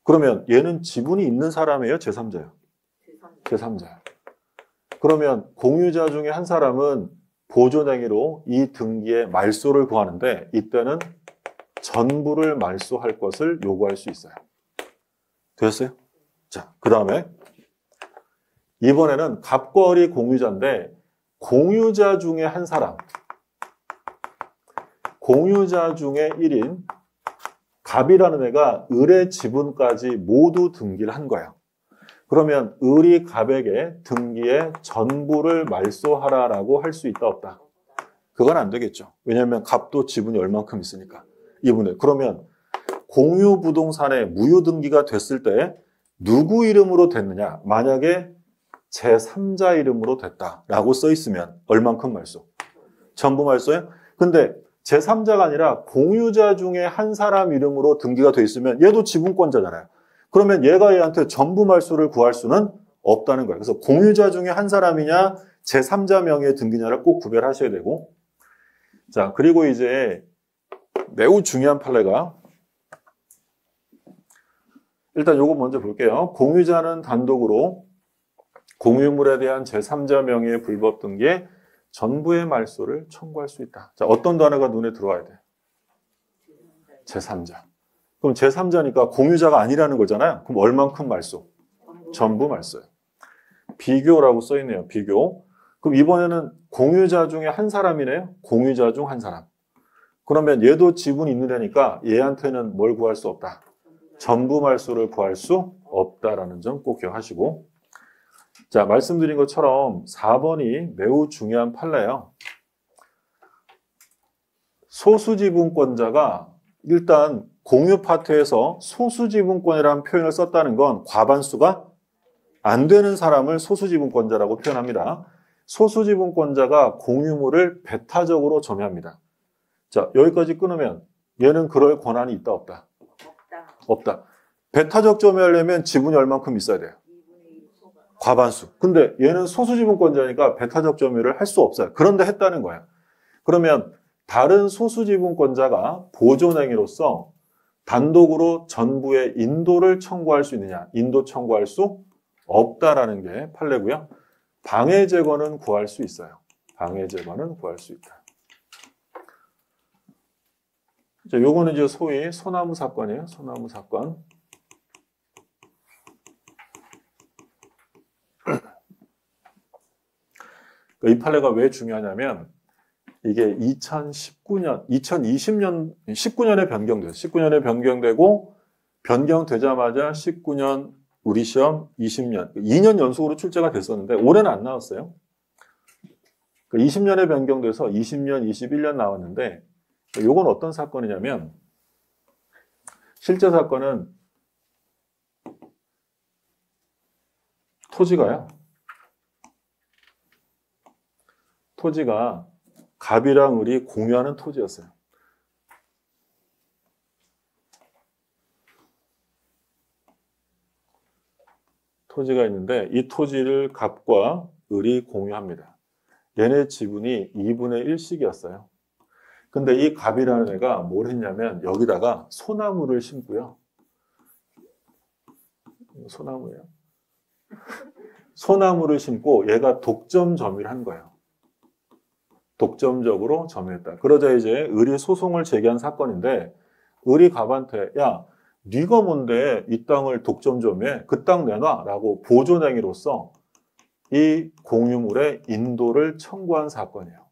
Speaker 1: 그러면 얘는 지분이 있는 사람이에요? 제3자예요? 제3자예요. 그러면 공유자 중에 한 사람은 보존행위로 이 등기의 말소를 구하는데 이때는 전부를 말소할 것을 요구할 수 있어요. 되셨어요? 자, 그 다음에 이번에는 갑과 을이 공유자인데 공유자 중에 한 사람, 공유자 중에 1인 갑이라는 애가 을의 지분까지 모두 등기를 한 거예요. 그러면 을이 갑에게 등기의 전부를 말소하라라고 할 수 있다 없다? 그건 안 되겠죠. 왜냐하면 갑도 지분이 얼만큼 있으니까. 이분을. 그러면 공유 부동산에 무효 등기가 됐을 때 누구 이름으로 됐느냐? 만약에 제3자 이름으로 됐다라고 써 있으면 얼만큼 말소? 전부 말소예요? 근데 제3자가 아니라 공유자 중에 한 사람 이름으로 등기가 돼 있으면 얘도 지분권자잖아요. 그러면 얘가 얘한테 전부 말소를 구할 수는 없다는 거예요. 그래서 공유자 중에 한 사람이냐 제3자 명의의 등기냐를 꼭 구별하셔야 되고, 자, 그리고 이제 매우 중요한 판례가, 일단 요거 먼저 볼게요. 공유자는 단독으로 공유물에 대한 제3자 명의의 불법 등기에 전부의 말소를 청구할 수 있다. 자, 어떤 단어가 눈에 들어와야 돼? 제3자. 그럼 제3자니까 공유자가 아니라는 거잖아요. 그럼 얼만큼 말소? 전부 말소예요. 비교라고 써있네요. 비교. 그럼 이번에는 공유자 중에 한 사람이네요. 공유자 중 한 사람. 그러면 얘도 지분이 있는 애니까 얘한테는 뭘 구할 수 없다. 전부 말소를 구할 수 없다라는 점 꼭 기억하시고. 자, 말씀드린 것처럼 4번이 매우 중요한 판례예요. 소수지분권자가 일단 공유 파트에서 소수지분권이라는 표현을 썼다는 건 과반수가 안 되는 사람을 소수지분권자라고 표현합니다. 소수지분권자가 공유물을 배타적으로 점유합니다. 자, 여기까지 끊으면 얘는 그럴 권한이 있다, 없다? 없다. 배타적 점유하려면 지분이 얼만큼 있어야 돼요? 과반수. 근데 얘는 소수지분권자니까 배타적 점유를 할 수 없어요. 그런데 했다는 거예요. 그러면 다른 소수지분권자가 보존행위로서 단독으로 전부의 인도를 청구할 수 있느냐? 인도 청구할 수 없다라는 게 판례고요. 방해 제거는 구할 수 있어요. 방해 제거는 구할 수 있다. 자, 요거는 이제 소위 소나무 사건이에요. 소나무 사건. 이 판례가 왜 중요하냐면 이게 19년에 변경돼요. 19년에 변경되고 변경되자마자 19년 우리 시험 20년, 2년 연속으로 출제가 됐었는데 올해는 안 나왔어요. 20년에 변경돼서 20년, 21년 나왔는데 이건 어떤 사건이냐면 실제 사건은 토지가 갑이랑 을이 공유하는 토지였어요. 토지가 있는데 이 토지를 갑과 을이 공유합니다. 얘네 지분이 2분의 1씩이었어요. 근데 이 갑이라는 애가 뭘 했냐면 여기다가 소나무를 심고요. 소나무예요. 소나무를 심고 얘가 독점 점유를 한 거예요. 독점적으로 점유했다. 그러자 이제 을이 소송을 제기한 사건인데 을이 갑한테 야, 네가 뭔데 이 땅을 독점 점유해? 그 땅 내놔 라고 보존행위로서 이 공유물의 인도를 청구한 사건이에요.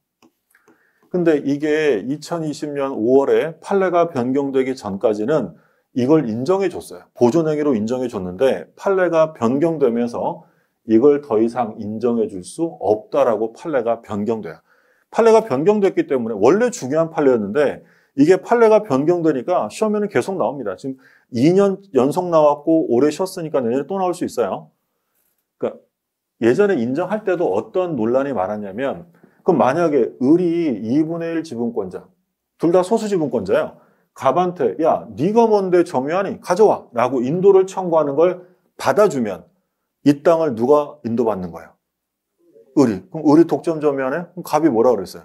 Speaker 1: 근데 이게 2020년 5월에 판례가 변경되기 전까지는 이걸 인정해 줬어요. 보존행위로 인정해 줬는데 판례가 변경되면서 이걸 더 이상 인정해 줄 수 없다라고 판례가 변경돼요. 판례가 변경됐기 때문에 원래 중요한 판례였는데 이게 판례가 변경되니까 시험에는 계속 나옵니다. 지금 2년 연속 나왔고 올해 쉬었으니까 내년에 또 나올 수 있어요. 그러니까 예전에 인정할 때도 어떤 논란이 많았냐면 그럼 만약에 을이 2분의 1 지분권자, 둘 다 소수 지분권자예요. 갑한테 야, 네가 뭔데 점유하니? 가져와 라고 인도를 청구하는 걸 받아주면 이 땅을 누가 인도받는 거예요? 을이. 그럼 을이 독점 점유하네? 그럼 갑이 뭐라 그랬어요?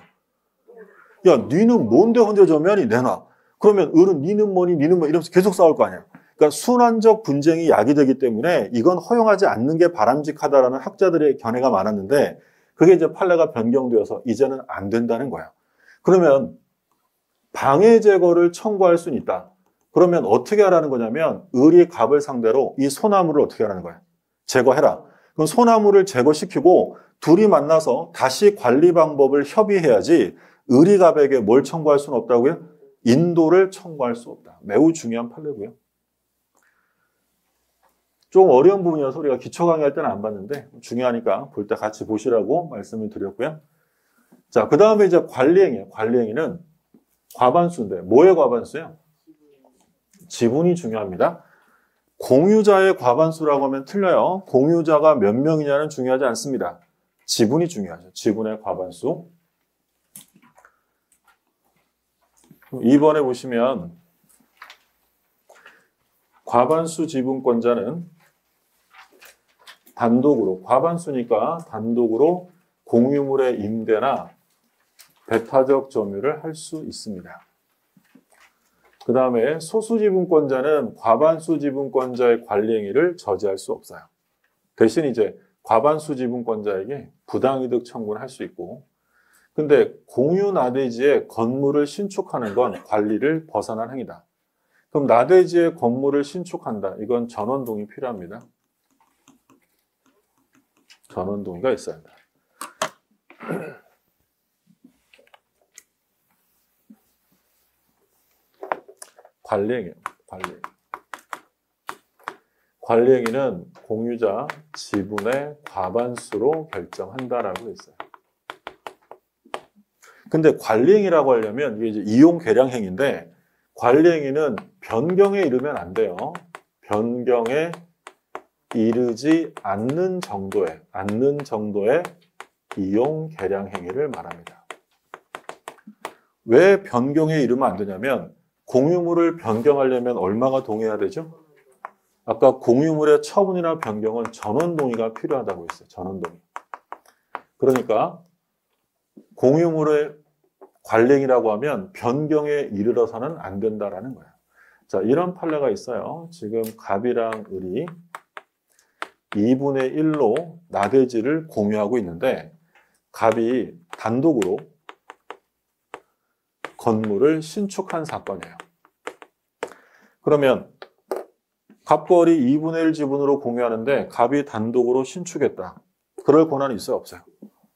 Speaker 1: 야, 니는 뭔데 혼자 점유하니? 내놔. 그러면 을은 니는 뭐니? 니는 뭐 이러면서 계속 싸울 거 아니야. 그러니까 순환적 분쟁이 야기되기 때문에 이건 허용하지 않는 게 바람직하다라는 학자들의 견해가 많았는데 그게 이제 판례가 변경되어서 이제는 안 된다는 거야. 그러면 방해 제거를 청구할 수는 있다. 그러면 어떻게 하라는 거냐면 을이 갑을 상대로 이 소나무를 어떻게 하라는 거야? 제거해라. 그럼 소나무를 제거시키고 둘이 만나서 다시 관리 방법을 협의해야지 을이 갑에게 뭘 청구할 수는 없다고요? 인도를 청구할 수 없다. 매우 중요한 판례고요. 좀 어려운 부분이어서 우리가 기초 강의할 때는 안 봤는데 중요하니까 볼 때 같이 보시라고 말씀을 드렸고요. 자, 그 다음에 이제 관리행위예요. 관리행위는 과반수인데 뭐의 과반수예요? 지분이 중요합니다. 공유자의 과반수라고 하면 틀려요. 공유자가 몇 명이냐는 중요하지 않습니다. 지분이 중요하죠. 지분의 과반수. 2번에 보시면 과반수 지분권자는 단독으로, 과반수니까 단독으로 공유물의 임대나 배타적 점유를 할 수 있습니다. 그 다음에 소수지분권자는 과반수 지분권자의 관리행위를 저지할 수 없어요. 대신 이제 과반수 지분권자에게 부당이득 청구를 할 수 있고, 근데 공유 나대지에 건물을 신축하는 건 관리를 벗어난 행위다. 그럼 나대지에 건물을 신축한다. 이건 전원 동의 필요합니다. 전원 동의가 있어야 한다. 관리행위. 관리행위는 공유자 지분의 과반수로 결정한다라고 했어요. 근데 관리행위라고 하려면 이게 이제 이용 계량 행위인데, 관리행위는 변경에 이르면 안 돼요. 변경에 이르지 않는 정도의 이용 계량 행위를 말합니다. 왜 변경에 이르면 안 되냐면, 공유물을 변경하려면 얼마가 동의해야 되죠? 아까 공유물의 처분이나 변경은 전원 동의가 필요하다고 했어요. 전원 동의. 그러니까 공유물의 관리행위라고 하면 변경에 이르러서는 안 된다라는 거예요. 자, 이런 판례가 있어요. 지금 갑이랑 을이 2분의 1로 나대지를 공유하고 있는데, 갑이 단독으로 건물을 신축한 사건이에요. 그러면 갑과 을이 2분의 1 지분으로 공유하는데 갑이 단독으로 신축했다. 그럴 권한이 있어요? 없어요?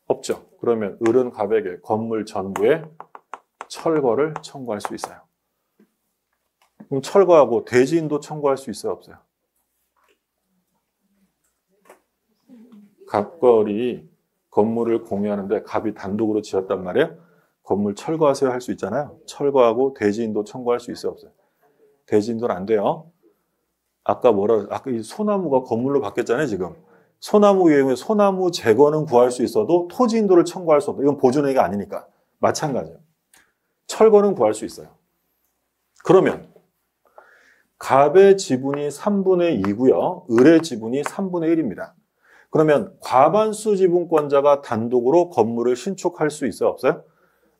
Speaker 1: 없죠. 그러면 을은 갑에게 건물 전부에 철거를 청구할 수 있어요. 그럼 철거하고 대지인도 청구할 수 있어요? 없어요? 갑과 을이 건물을 공유하는데 갑이 단독으로 지었단 말이에요? 건물 철거하세요 할 수 있잖아요. 철거하고 대지인도 청구할 수 있어요? 없어요? 대지인도는 안 돼요. 아까 이 소나무가 건물로 바뀌었잖아요, 지금. 소나무 경우에 소나무 제거는 구할 수 있어도 토지인도를 청구할 수 없다. 이건 보존행위가 아니니까. 마찬가지예요. 철거는 구할 수 있어요. 그러면 갑의 지분이 3분의 2고요. 을의 지분이 3분의 1입니다. 그러면 과반수 지분권자가 단독으로 건물을 신축할 수 있어요? 없어요?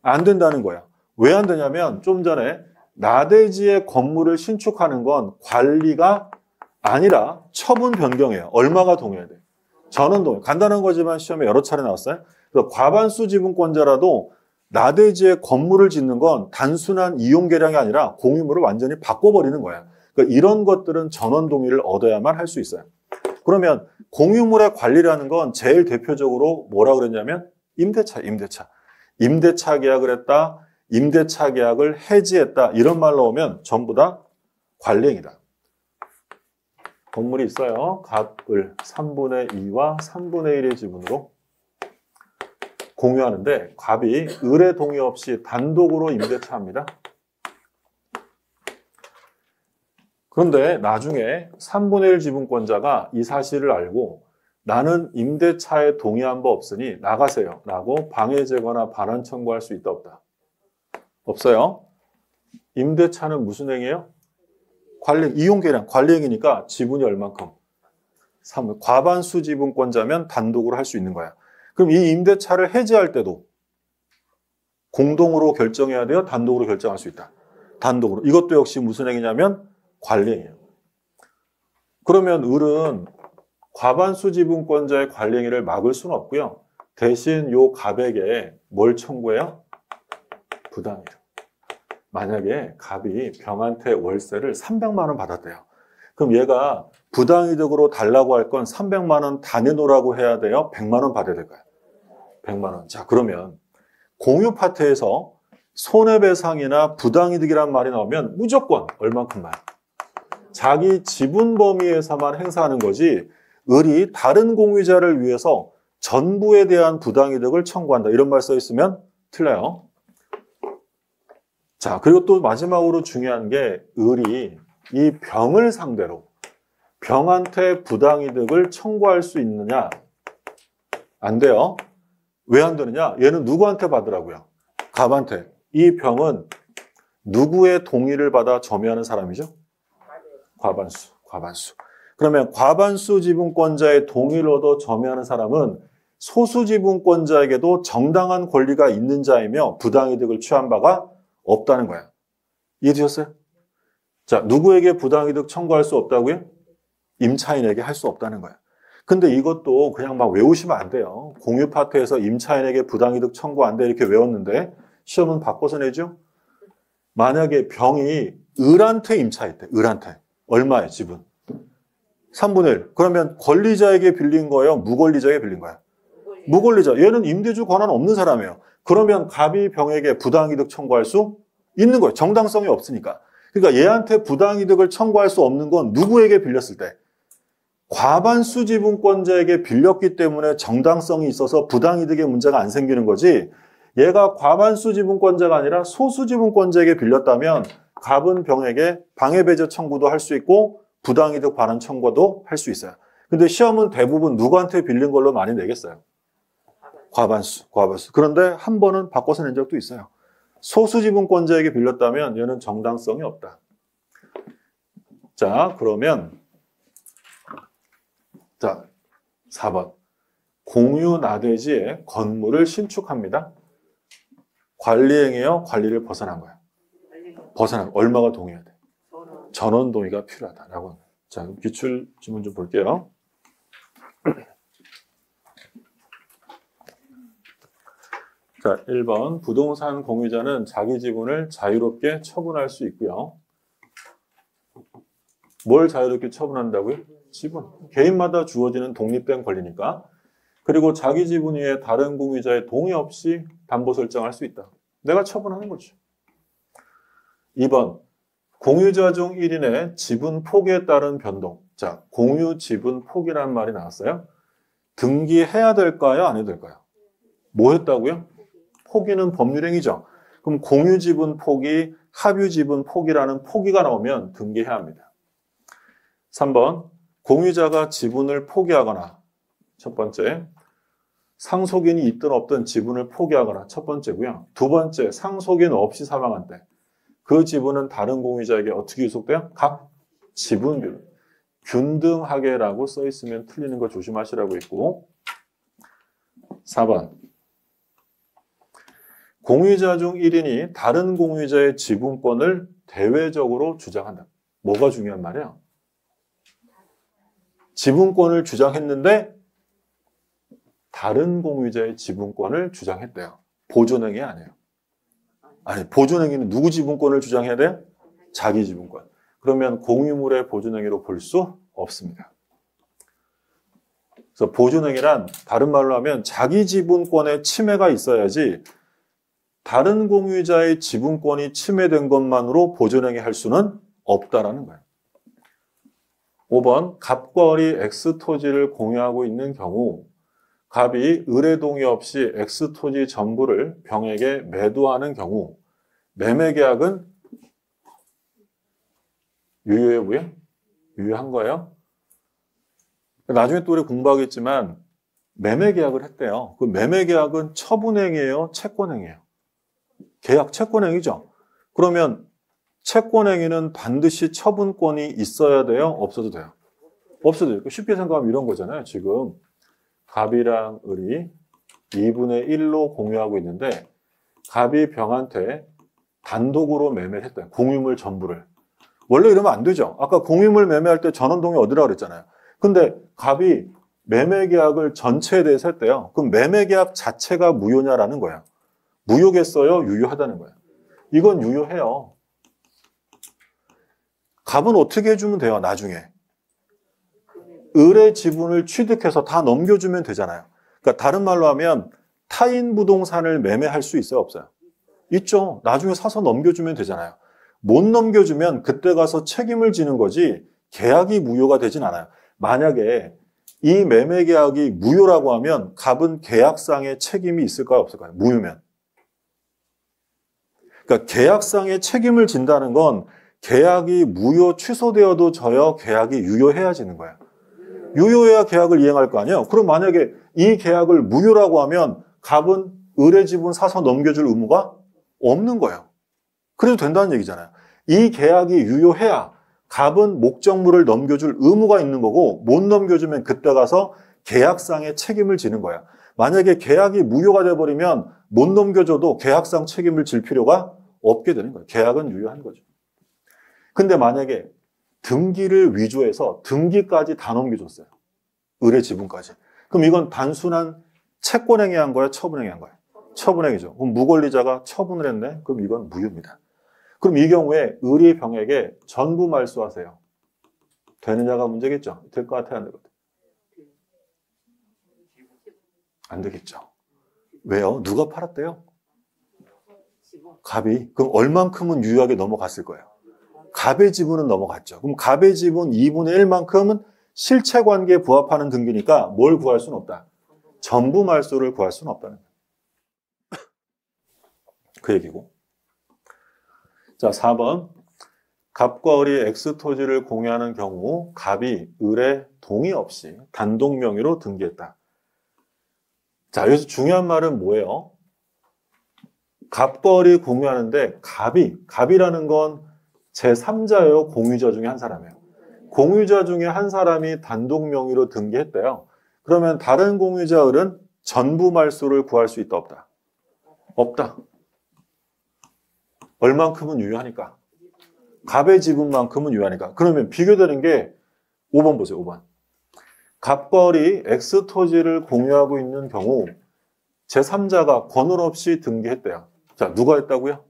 Speaker 1: 안 된다는 거야. 왜 안 되냐면 좀 전에 나대지에 건물을 신축하는 건 관리가 아니라 처분 변경이에요. 얼마가 동의해야 돼? 전원 동의. 간단한 거지만 시험에 여러 차례 나왔어요. 그래서 과반수 지분권자라도 나대지에 건물을 짓는 건 단순한 이용 계량이 아니라 공유물을 완전히 바꿔버리는 거야. 그러니까 이런 것들은 전원 동의를 얻어야만 할 수 있어요. 그러면 공유물의 관리라는 건 제일 대표적으로 뭐라 그랬냐면 임대차. 임대차 계약을 했다. 임대차 계약을 해지했다. 이런 말로 오면 전부 다 관리행위다. 건물이 있어요. 갑을 3분의 2와 3분의 1의 지분으로 공유하는데 갑이 을의 동의 없이 단독으로 임대차합니다. 그런데 나중에 3분의 1 지분권자가 이 사실을 알고 나는 임대차에 동의한 바 없으니 나가세요 라고 방해제거나 반환 청구할 수 있다 없다? 없어요. 임대차는 무슨 행위예요? 이용계량, 관리행위니까 지분이 얼만큼? 3. 과반수 지분권자면 단독으로 할 수 있는 거야. 그럼 이 임대차를 해지할 때도 공동으로 결정해야 돼요? 단독으로 결정할 수 있다? 단독으로. 이것도 역시 무슨 행위냐면 관리행위예요. 그러면 을은 과반수 지분권자의 관리행위를 막을 수는 없고요. 대신 요 갑에게 뭘 청구해요? 부당이득. 만약에 갑이 병한테 월세를 300만 원 받았대요. 그럼 얘가 부당이득으로 달라고 할 건 300만 원 다 내놓으라고 해야 돼요? 100만 원 받아야 될까요? 100만 원. 자, 그러면 공유 파트에서 손해배상이나 부당이득이란 말이 나오면 무조건 얼만큼만? 자기 지분 범위에서만 행사하는 거지 을이 다른 공유자를 위해서 전부에 대한 부당이득을 청구한다. 이런 말 써 있으면 틀려요. 자, 그리고 또 마지막으로 중요한 게 을이 이 병을 상대로 병한테 부당이득을 청구할 수 있느냐? 안 돼요. 왜 안 되느냐? 얘는 누구한테 받으라고요? 갑한테. 이 병은 누구의 동의를 받아 점유하는 사람이죠? 과반수. 그러면 과반수 지분권자의 동의를 얻어 점유하는 사람은 소수 지분권자에게도 정당한 권리가 있는 자이며 부당이득을 취한 바가 없다는 거야. 이해되셨어요? 자, 누구에게 부당이득 청구할 수 없다고요? 임차인에게 할 수 없다는 거야. 근데 이것도 그냥 막 외우시면 안 돼요. 공유 파트에서 임차인에게 부당이득 청구 안 돼 이렇게 외웠는데 시험은 바꿔서 내죠. 만약에 병이 을한테 임차했대. 을한테. 얼마에 지분? 3분의 1. 그러면 권리자에게 빌린 거예요? 무권리자에게 빌린 거예요? 무권리자. 얘는 임대주 권한 없는 사람이에요. 그러면 갑이 병에게 부당이득 청구할 수 있는 거예요. 정당성이 없으니까. 그러니까 얘한테 부당이득을 청구할 수 없는 건 누구에게 빌렸을 때? 과반수 지분권자에게 빌렸기 때문에 정당성이 있어서 부당이득의 문제가 안 생기는 거지, 얘가 과반수 지분권자가 아니라 소수 지분권자에게 빌렸다면 갑은 병에게 방해배제 청구도 할 수 있고 부당이득 반환 청구도 할 수 있어요. 근데 시험은 대부분 누구한테 빌린 걸로 많이 내겠어요? 과반수. 그런데 한 번은 바꿔서 낸 적도 있어요. 소수 지분권자에게 빌렸다면 얘는 정당성이 없다. 자, 그러면 자, 4번. 공유 나대지에 건물을 신축합니다. 관리행위요? 관리를 벗어난 거예요. 얼마가 동의해야 돼? 전원 동의가 필요하다라고. 자, 기출 지문 좀 볼게요. 자, 1번. 부동산 공유자는 자기 지분을 자유롭게 처분할 수 있고요. 뭘 자유롭게 처분한다고요? 지분. 개인마다 주어지는 독립된 권리니까. 그리고 자기 지분 위에 다른 공유자의 동의 없이 담보 설정할 수 있다. 내가 처분하는 거죠. 2번. 공유자 중 1인의 지분 포기에 따른 변동. 자, 공유 지분 포기라는 말이 나왔어요. 등기해야 될까요? 안 해야 될까요? 뭐 했다고요? 포기는 법률행위죠. 그럼 공유 지분 포기, 합유 지분 포기라는 포기가 나오면 등기해야 합니다. 3번. 공유자가 지분을 포기하거나, 첫 번째, 상속인이 있든 없든 지분을 포기하거나, 첫 번째고요. 두 번째, 상속인 없이 사망한 때 그 지분은 다른 공유자에게 어떻게 유속돼요? 각 지분별. 균등하게라고 써 있으면 틀리는 거 조심하시라고 했고, 4번. 공유자 중 1인이 다른 공유자의 지분권을 대외적으로 주장한다. 뭐가 중요한 말이야? 지분권을 주장했는데 다른 공유자의 지분권을 주장했대요. 보존행위 아니에요. 아니, 보존행위는 누구 지분권을 주장해야 돼요? 자기 지분권. 그러면 공유물의 보존행위로 볼 수 없습니다. 그래서 보존행위란 다른 말로 하면 자기 지분권의 침해가 있어야지 다른 공유자의 지분권이 침해된 것만으로 보존행위 할 수는 없다라는 거예요. 5번. 갑과 을이 X토지를 공유하고 있는 경우 갑이 을의 동의 없이 X토지 전부를 병에게 매도하는 경우 매매계약은 유효해고요? 유효한 거예요? 나중에 또 우리 공부하겠지만 매매계약을 했대요. 그 매매계약은 처분행위예요? 채권행위예요? 계약 채권행위죠. 그러면 채권행위는 반드시 처분권이 있어야 돼요? 없어도 돼요? 없어도 돼요. 쉽게 생각하면 이런 거잖아요. 지금 갑이랑 을이 2분의 1로 공유하고 있는데 갑이 병한테 단독으로 매매를 했다. 공유물 전부를. 원래 이러면 안 되죠. 아까 공유물 매매할 때 전원동의 어디라고 그랬잖아요. 근데 갑이 매매계약을 전체에 대해서 했대요. 그럼 매매계약 자체가 무효냐라는 거예요. 무효겠어요? 유효하다는 거예요. 이건 유효해요. 갑은 어떻게 해주면 돼요? 나중에. 을의 지분을 취득해서 다 넘겨주면 되잖아요. 그러니까 다른 말로 하면 타인 부동산을 매매할 수 있어요? 없어요? 있죠. 나중에 사서 넘겨주면 되잖아요. 못 넘겨주면 그때 가서 책임을 지는 거지 계약이 무효가 되진 않아요. 만약에 이 매매계약이 무효라고 하면 갑은 계약상의 책임이 있을까요? 없을까요? 무효면. 그러니까 계약상의 책임을 진다는 건 계약이 무효 취소되어도 져요? 계약이 유효해야지는 거예요. 유효해야 계약을 이행할 거 아니에요? 그럼 만약에 이 계약을 무효라고 하면 갑은 을의 지분 사서 넘겨줄 의무가 없는 거예요. 그래도 된다는 얘기잖아요. 이 계약이 유효해야 갑은 목적물을 넘겨줄 의무가 있는 거고 못 넘겨주면 그때 가서 계약상의 책임을 지는 거야. 만약에 계약이 무효가 돼버리면 못 넘겨줘도 계약상 책임을 질 필요가 없게 되는 거예요. 계약은 유효한 거죠. 근데 만약에 등기를 위조해서 등기까지 다 넘겨줬어요. 을의 지분까지. 그럼 이건 단순한 채권행위 한 거야? 처분행위 한 거야? 처분행위죠. 그럼 무권리자가 처분을 했네? 그럼 이건 무효입니다. 그럼 이 경우에 을이 병에게 전부 말소하세요. 되느냐가 문제겠죠? 될 것 같아요? 안 되거든? 안 되겠죠. 왜요? 누가 팔았대요? 갑이. 그럼 얼만큼은 유효하게 넘어갔을 거예요? 갑의 지분은 넘어갔죠. 그럼 갑의 지분 2분의 1만큼은 실체관계에 부합하는 등기니까 뭘 구할 수는 없다. 전부 말소를 구할 수는 없다는 거예요. 그 얘기고. 자, 4번. 갑과 을이 X토지를 공유하는 경우 갑이 을의 동의 없이 단독 명의로 등기했다. 자, 여기서 중요한 말은 뭐예요? 갑과 을이 공유하는데 갑이라는 건 제3자예요? 공유자 중에 한 사람이에요? 공유자 중에 한 사람이 단독 명의로 등기했대요. 그러면 다른 공유자 을은 전부 말소를 구할 수 있다, 없다? 없다. 얼만큼은 유효하니까? 갑의 지분만큼은 유효하니까. 그러면 비교되는 게 5번 보세요, 5번. 갑과 을이 X토지를 공유하고 있는 경우 제3자가 권한 없이 등기했대요. 자, 누가 했다고요?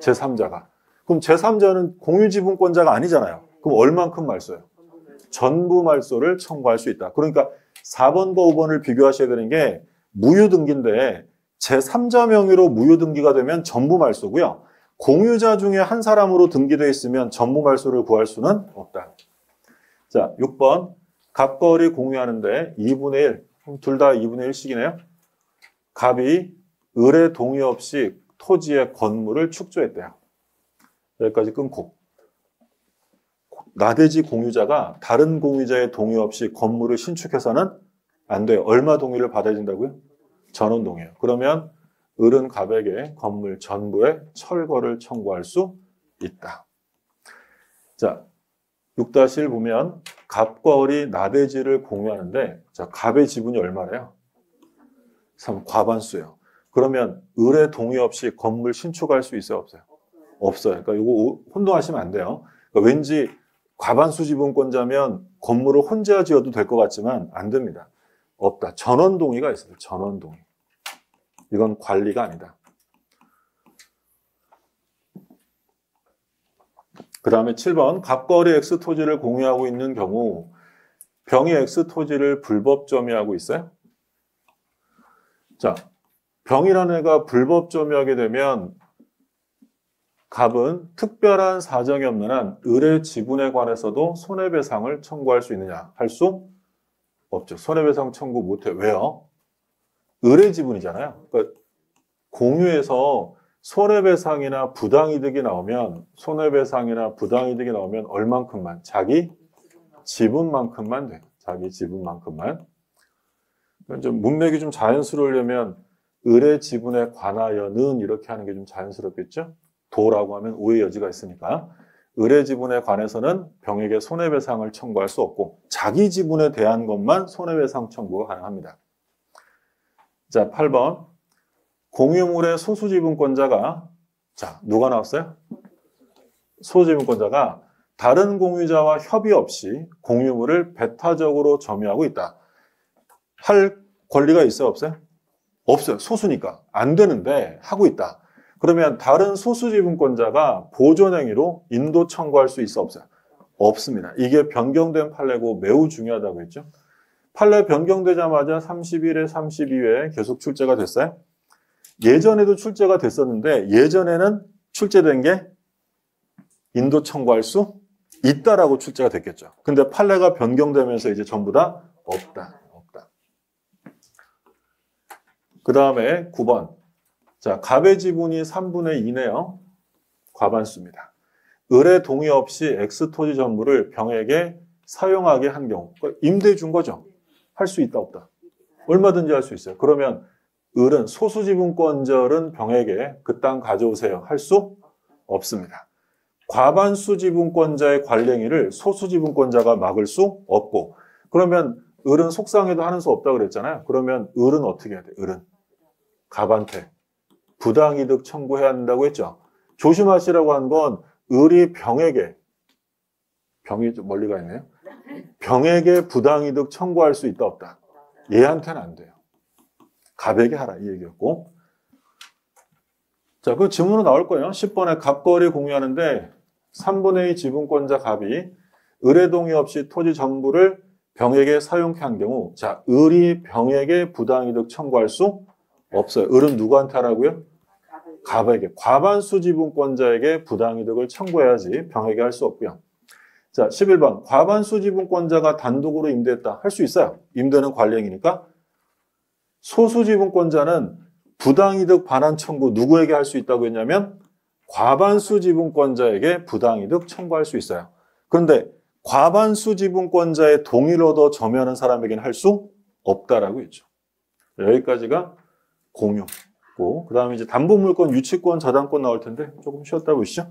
Speaker 1: 제3자가. 그럼 제3자는 공유지분권자가 아니잖아요. 그럼 얼만큼 말소요? 전부 말소를 청구할 수 있다. 그러니까 4번과 5번을 비교하셔야 되는 게 무효등기인데 제3자 명의로 무효등기가 되면 전부 말소고요. 공유자 중에 한 사람으로 등기되어 있으면 전부 말소를 구할 수는 없다. 자, 6번. 갑과 을이 공유하는데 2분의 1. 둘 다 2분의 1씩이네요. 갑이 을의 동의 없이 토지의 건물을 축조했대요. 여기까지 끊고. 나대지 공유자가 다른 공유자의 동의 없이 건물을 신축해서는 안 돼요. 얼마 동의를 받아야 된다고요? 전원 동의요. 그러면 을은 갑에게 건물 전부의 철거를 청구할 수 있다. 자, 6-1 보면 갑과 을이 나대지를 공유하는데 자, 갑의 지분이 얼마래요? 3, 과반수예요. 그러면 을의 동의 없이 건물 신축할 수 있어요? 없어요? 없어요. 그러니까 이거 혼동하시면 안 돼요. 그러니까 왠지 과반수 지분권자면 건물을 혼자 지어도 될 것 같지만 안 됩니다. 없다. 전원 동의가 있어요. 전원 동의. 이건 관리가 아니다. 그 다음에 7번. 갑과 을이 X토지를 공유하고 있는 경우 병이 X토지를 불법 점유하고 있어요? 자, 병이라는 애가 불법 점유하게 되면 갑은 특별한 사정이 없는 한 을의 지분에 관해서도 손해배상을 청구할 수 있느냐? 할 수 없죠. 손해배상 청구 못해. 왜요? 을의 지분이잖아요. 그러니까 공유에서 손해배상이나 부당이득이 나오면 얼만큼만? 자기 지분만큼만 돼요. 자기 지분만큼만. 좀 문맥이 좀 자연스러우려면 을의 지분에 관하여는 이렇게 하는 게 좀 자연스럽겠죠? 도라고 하면 오해 여지가 있으니까 을의 지분에 관해서는 병에게 손해배상을 청구할 수 없고 자기 지분에 대한 것만 손해배상 청구가 가능합니다. 자, 8번. 공유물의 소수지분권자가 자, 누가 나왔어요? 소수지분권자가 다른 공유자와 협의 없이 공유물을 배타적으로 점유하고 있다. 할 권리가 있어요? 없어요? 없어요. 소수니까. 안 되는데 하고 있다. 그러면 다른 소수지분권자가 보존행위로 인도 청구할 수 있어? 없어요? 없습니다. 이게 변경된 판례고 매우 중요하다고 했죠. 판례 변경되자마자 31회, 32회 계속 출제가 됐어요. 예전에도 출제가 됐었는데 예전에는 출제된 게 인도 청구할 수 있다라고 출제가 됐겠죠. 근데 판례가 변경되면서 이제 전부 다 없다. 그 다음에 9번. 자, 갑의 지분이 3분의 2네요. 과반수입니다. 을의 동의 없이 X토지 전부를 병에게 사용하게 한 경우. 그러니까 임대해 준 거죠. 할 수 있다, 없다? 얼마든지 할 수 있어요. 그러면 을은 소수지분권자는 병에게 그 땅 가져오세요. 할 수 없습니다. 과반수 지분권자의 관리행위를 소수지분권자가 막을 수 없고 그러면 을은 속상해도 하는 수 없다고 그랬잖아요. 그러면 을은 어떻게 해야 돼요? 을은 갑한테 부당이득 청구해야 한다고 했죠. 조심하시라고 한 건 을이 병에게 병이 좀 멀리 가 있네요. 병에게 부당이득 청구할 수 있다 없다. 얘한테는 안 돼요. 갑에게 하라 이 얘기였고. 자, 그 지문으로 나올 거예요. 10번에 갑거리 공유하는데 3분의 2 지분권자 갑이 을의 동의 없이 토지 전부를 병에게 사용케 한 경우, 자, 을이 병에게 부당이득 청구할 수 없어요. 을은 누구한테 하라고요? 갑에게. 과반수 지분권자에게 부당이득을 청구해야지 병에게 할 수 없고요. 자, 11번. 과반수 지분권자가 단독으로 임대했다. 할 수 있어요. 임대는 관리행위니까. 소수 지분권자는 부당이득 반환 청구 누구에게 할 수 있다고 했냐면 과반수 지분권자에게 부당이득 청구할 수 있어요. 그런데 과반수 지분권자의 동의를 얻어 점유하는 사람에게는 할 수 없다라고 했죠. 여기까지가 공유고, 그 다음에 이제 담보물권, 유치권, 저당권 나올 텐데 조금 쉬었다 보시죠.